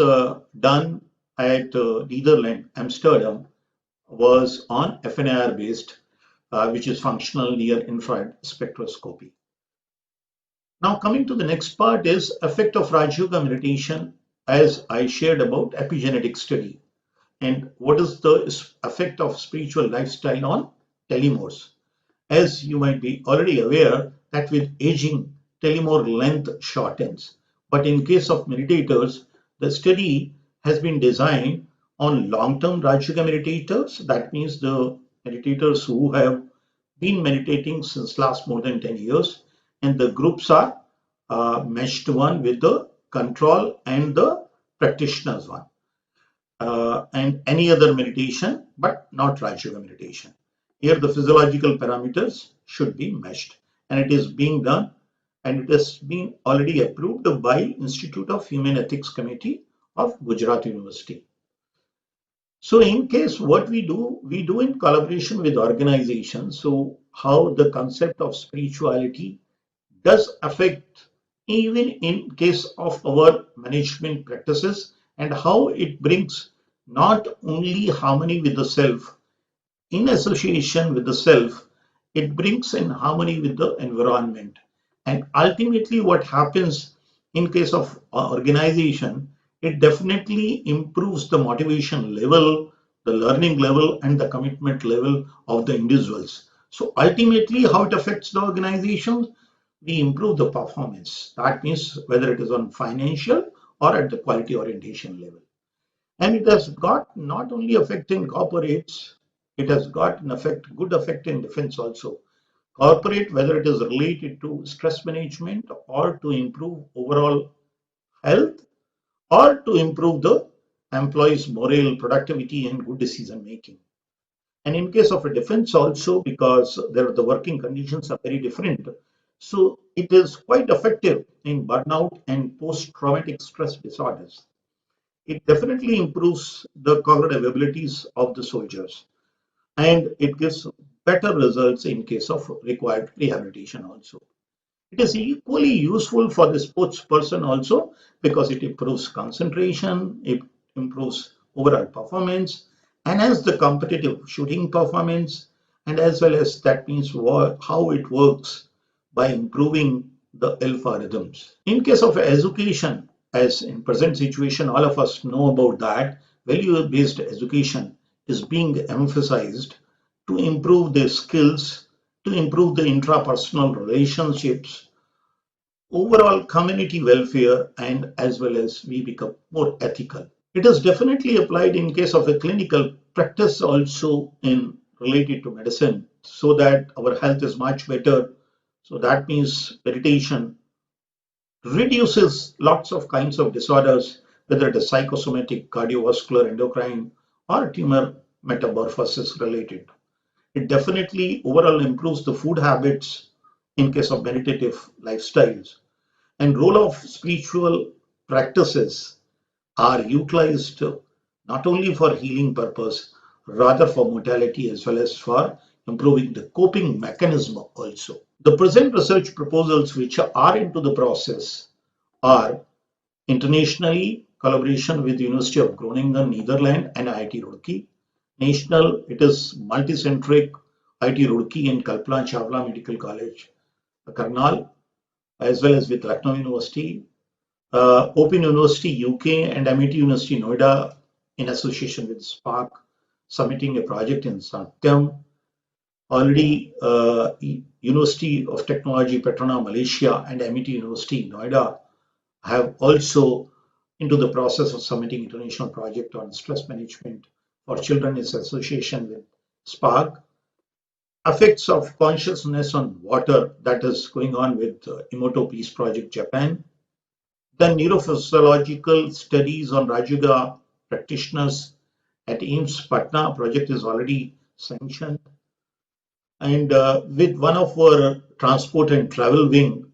done at Netherlands, Amsterdam, was on FNIR based, which is functional near infrared spectroscopy. Now coming to the next part is effect of Raj Yoga meditation, as I shared about epigenetic study, and what is the effect of spiritual lifestyle on telomeres. As you might be already aware that with aging, telomere length shortens, but in case of meditators, the study has been designed on long-term Raj Yoga meditators. That means the meditators who have been meditating since last more than 10 years, and the groups are meshed one with the control and the practitioners one. and any other meditation, but not Raj Yoga meditation. Here the physiological parameters should be meshed, and it is being done, and it has been already approved by Institute of Human Ethics Committee of Gujarat University. So in case what we do in collaboration with organizations, so how the concept of spirituality does affect even in case of our management practices, and how it brings not only harmony with the self, in association with the self, it brings in harmony with the environment. And ultimately what happens in case of organization, it definitely improves the motivation level, the learning level, and the commitment level of the individuals. So ultimately how it affects the organization, we improve the performance. That means whether it is on financial or at the quality orientation level. And it has got not only effect in corporates, it has got an effect, good effect in defense also. Corporate, whether it is related to stress management or to improve overall health or to improve the employees' morale, productivity, and good decision making. And in case of a defense also, because there the working conditions are very different, so it is quite effective in burnout and post-traumatic stress disorders. It definitely improves the cognitive abilities of the soldiers, and it gives better results in case of required rehabilitation also. It is equally useful for the sports person also, because it improves concentration, it improves overall performance, enhance the competitive shooting performance, and as well as that means how it works by improving the algorithms. In case of education, as in present situation, all of us know about that, value-based education is being emphasized to improve the skills, to improve the intrapersonal relationships, overall community welfare, and as well as we become more ethical. It is definitely applied in case of a clinical practice also in related to medicine, so that our health is much better. So that means meditation reduces lots of kinds of disorders, whether it is psychosomatic, cardiovascular, endocrine, or tumor metamorphosis related. It definitely overall improves the food habits in case of meditative lifestyles. And role of spiritual practices are utilized not only for healing purpose, rather for mortality as well as for improving the coping mechanism also. The present research proposals which are into the process are internationally collaboration with University of Groningen, Netherlands, and IIT Roorkee. National, it is multicentric, IIT Roorkee and Kalpana Chawla Medical College, Karnal, as well as with Lucknow University, Open University UK, and MIT University Noida in association with Spark, submitting a project in Satyam. Already University of Technology Petronas Malaysia and MIT University Noida have also into the process of submitting international project on stress management for children in association with Spark. Effects of consciousness on water, that is going on with Emoto Peace Project Japan. Then neurophysiological studies on Raj Yoga practitioners at AIIMS Patna project is already sanctioned. And with one of our transport and travel wing,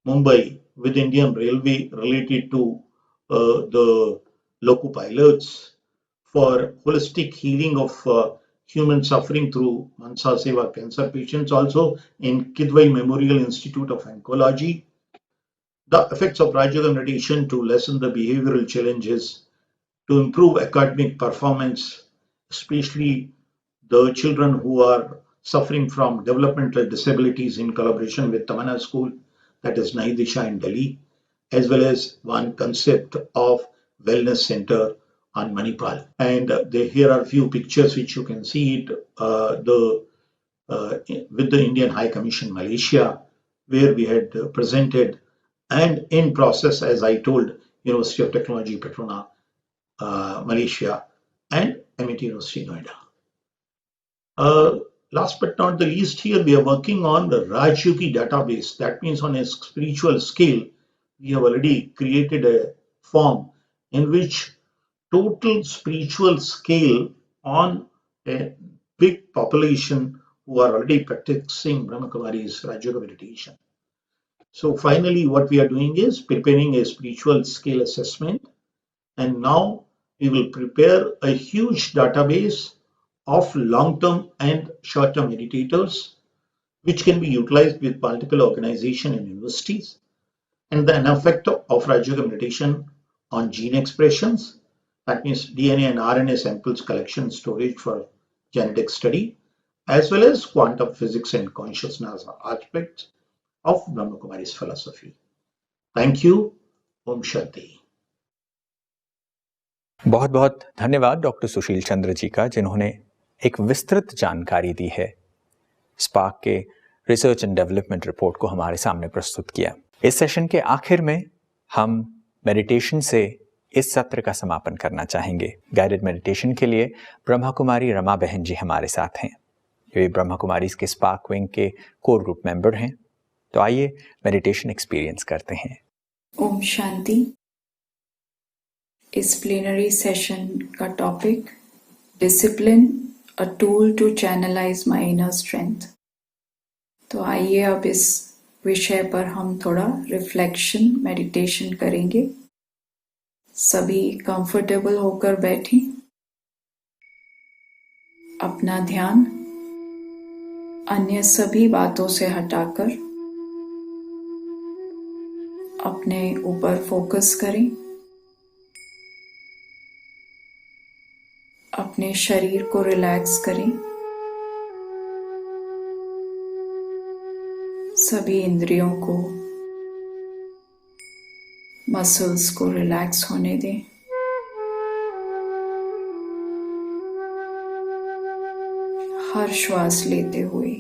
Mumbai, with Indian Railway related to the loco pilots for holistic healing of human suffering through Mansa Seva cancer patients, also in Kidwai Memorial Institute of Oncology. The effects of Raj Yoga meditation to lessen the behavioral challenges, to improve academic performance, especially the children who are suffering from developmental disabilities, in collaboration with Tamana School, that is Nai Disha in Delhi, as well as one concept of wellness center on Manipal. And here are a few pictures which you can see it with the Indian High Commission Malaysia, where we had presented, and in process, as I told, University of Technology Petronas Malaysia, and MIT University Noida. Last but not the least, here we are working on the Raj Yogi database. That means on a spiritual scale, we have already created a form in which total spiritual scale on a big population who are already practicing Brahma Kumari's Raj Yoga meditation. So finally, what we are doing is preparing a spiritual scale assessment, and now we will prepare a huge database of long-term and short-term meditators, which can be utilized with multiple organizations and universities, and the effect of Raj Yoga meditation on gene expressions, that means DNA and RNA samples collection storage for genetic study, as well as quantum physics and consciousness aspects of Brahma Kumari's philosophy. Thank you. Om Shanti. बहुत बहुत धन्यवाद doctor Sushil Chandra ji का, जिन्होंने एक विस्तृत जानकारी दी है, spark के रिसर्च एंड डेवलपमेंट रिपोर्ट को हमारे सामने प्रस्तुत किया। इस सेशन के आखिर में हम मेडिटेशन से इस सत्र का समापन करना चाहेंगे। गाइडेड मेडिटेशन के लिए ब्रह्मा कुमारी रमा बहन जी हमारे साथ हैं। वे ब्रह्मा कुमारी के स्पार्क विंग के कोर ग्रुप मेंबर हैं। तो आइए मेडिटेशन एक्सपीरियंस करते हैं। ओम शांति। इस प्लेनरी सेशन का topic discipline, a tool to channelise my inner strength. तो आइए अब इस विषय पर हम थोड़ा रिफ्लेक्शन मेडिटेशन करेंगे। सभी कंफर्टेबल होकर बैठें। अपना ध्यान अन्य सभी बातों से हटाकर अपने ऊपर फोकस करें। अपने शरीर को रिलैक्स करें। सभी इंद्रियों को, मसल्स को रिलैक्स होने दें। हर श्वास लेते हुए,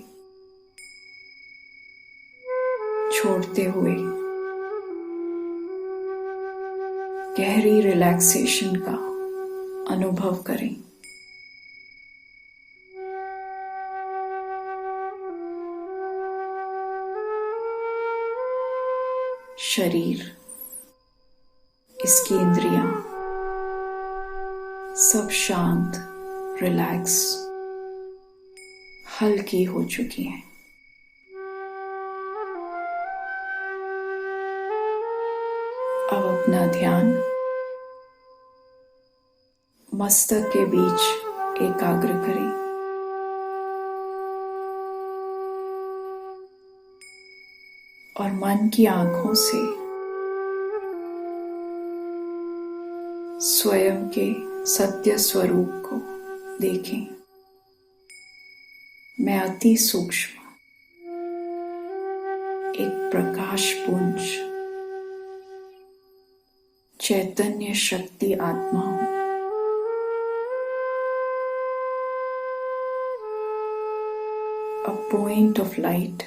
छोड़ते हुए गहरी रिलैक्सेशन का अनुभव करें। शरीर, इसकी इंद्रियां सब शांत, रिलैक्स, हल्की हो चुकी हैं। अब अपना ध्यान मस्तक के बीच एकाग्र करें। और मन की आंखों से स्वयं के सत्य स्वरूप को देखें। मैं अति सूक्ष्म एक प्रकाश पुंज, चैतन्य शक्ति आत्मा हूं। A point of light,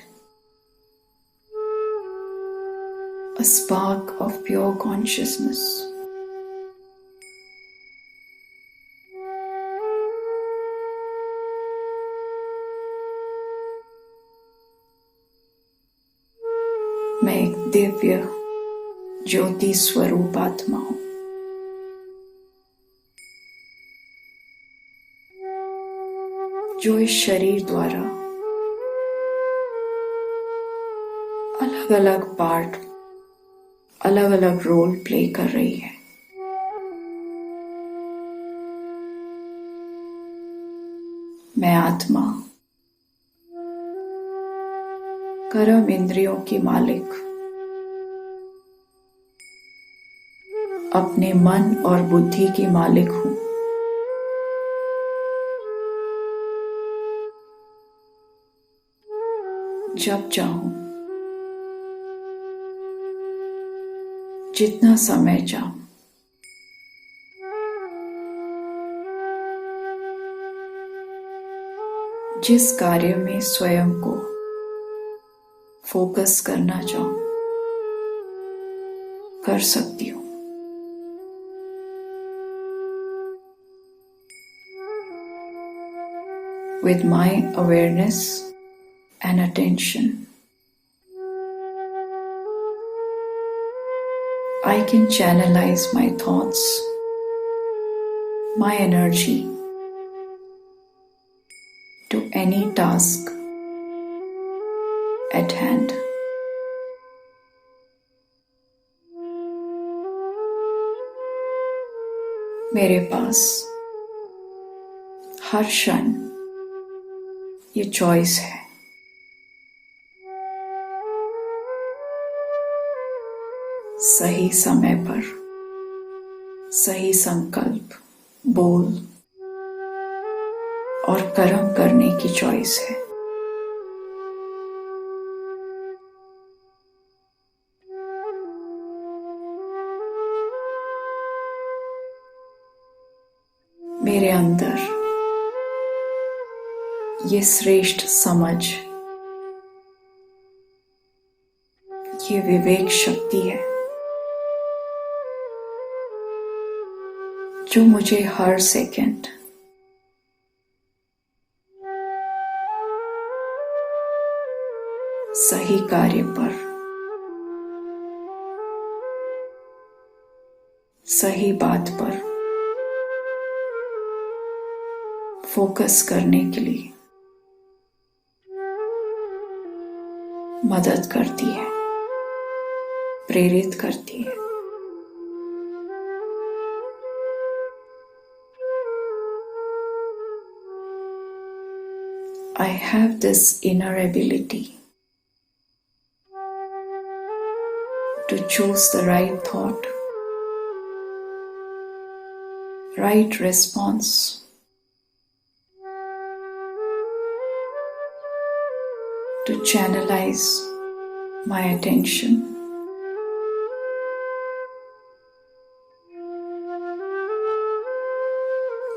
a spark of pure consciousness. मैं एक दिव्य ज्योति स्वरूप आत्मा हूं। जो इस शरीर द्वारा अलग अलग पार्ट, अलग अलग रोल प्ले कर रही है। मैं आत्मा कर्म इंद्रियों की मालिक, अपने मन और बुद्धि की मालिक हूं। जब चाहूं, जितना समय चाहूं, जिस कार्य में स्वयं को फोकस करना चाहूं, कर सकती हूं। With my awareness and attention, I can channelize my thoughts my energy to any task at hand. मेरे पास हर क्षण ये चॉइस है। सही समय पर सही संकल्प, बोल और कर्म करने की चॉइस है। मेरे अंदर ये श्रेष्ठ समझ, ये विवेक शक्ति है जो मुझे हर सेकंड सही कार्य पर सही बात पर फोकस करने के लिए मदद करती है, प्रेरित करती है। I have this inner ability to choose the right thought, right response, to channelize my attention,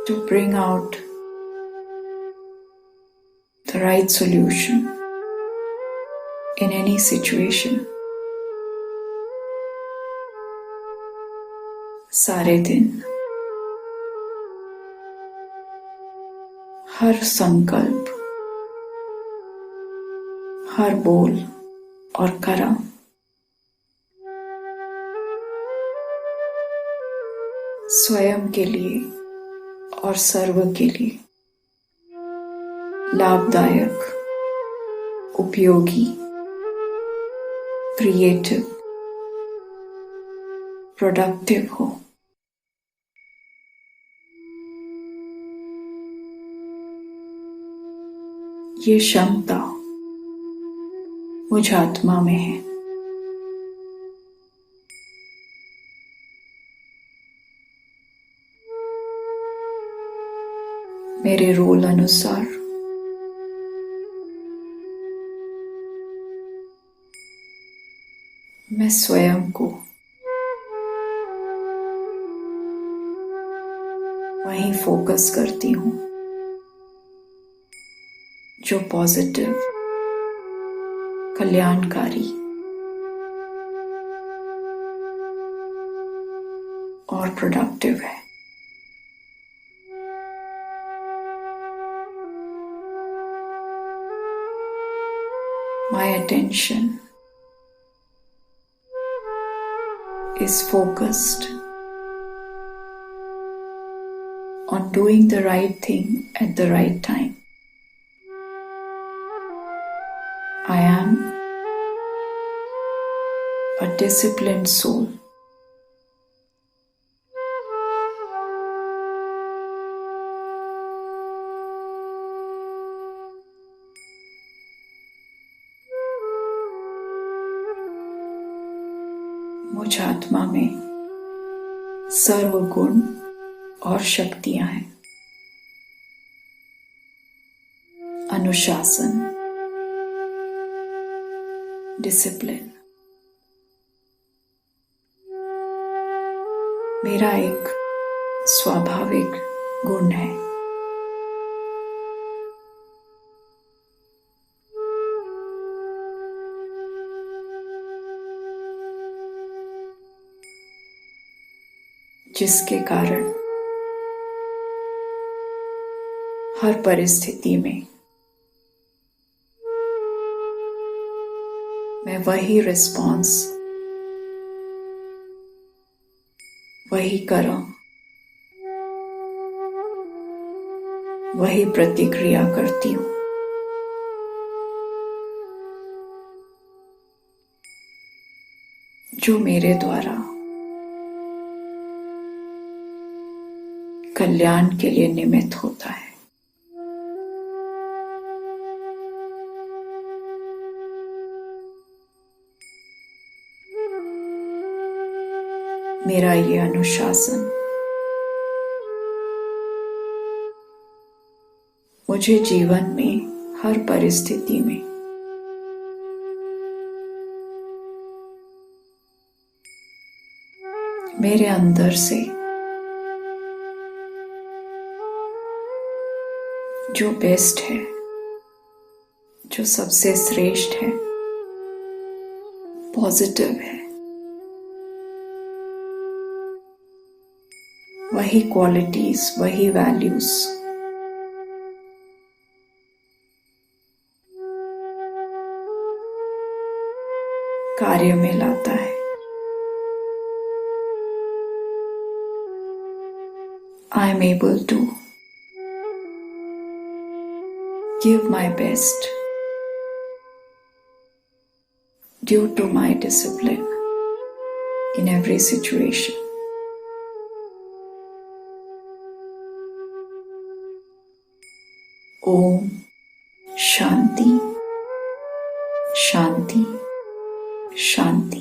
to bring out the right solution in any situation. सारे दिन हर संकल्प, हर बोल और कर्म स्वयं के लिए और सर्व के लिए लाभदायक, उपयोगी, क्रिएटिव, प्रोडक्टिव हो। ये क्षमता मुझ आत्मा में है। मेरे रोल अनुसार मैं स्वयं को वहीं फोकस करती हूँ जो पॉजिटिव, कल्याणकारी और प्रोडक्टिव है। My attention is focused on doing the right thing at the right time. I am a disciplined soul. मुझ आत्मा में सर्व गुण और शक्तियां हैं। अनुशासन, डिसिप्लिन मेरा एक स्वाभाविक गुण है। जिसके कारण हर परिस्थिति में मैं वही रिस्पॉन्स, वही कर्म वही प्रतिक्रिया करती हूँ। जो मेरे द्वारा कल्याण के लिए निमित्त होता है। मेरा ये अनुशासन मुझे जीवन में हर परिस्थिति में मेरे अंदर से जो बेस्ट है, जो सबसे श्रेष्ठ है, पॉजिटिव है, वही क्वालिटीज, वही वैल्यूज कार्य में लाता है। I am able to give my best due to my discipline in every situation. Om Shanti शांति शांति।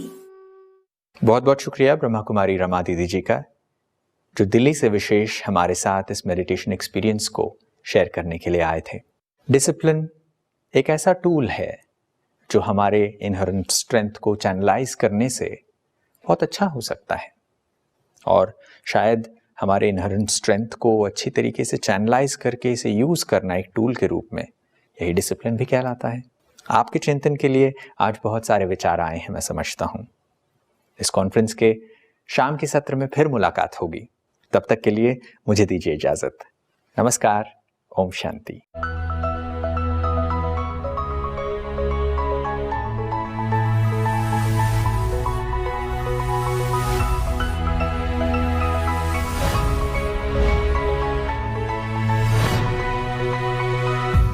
बहुत बहुत शुक्रिया ब्रह्मा कुमारी रमा दीदी जी का, जो दिल्ली से विशेष हमारे साथ इस मेडिटेशन एक्सपीरियंस को शेयर करने के लिए आए थे। डिसिप्लिन एक ऐसा टूल है जो हमारे इनहेरेंट स्ट्रेंथ को चैनलाइज करने से बहुत अच्छा हो सकता है, और शायद हमारे इनहेरेंट स्ट्रेंथ को अच्छी तरीके से चैनलाइज करके इसे यूज़ करना एक टूल के रूप में, यही डिसिप्लिन भी कहलाता है। आपके चिंतन के लिए आज बहुत सारे विचार आए हैं, मैं समझता हूँ। इस कॉन्फ्रेंस के शाम के सत्र में फिर मुलाकात होगी। तब तक के लिए मुझे दीजिए इजाज़त। नमस्कार। ओम शांति।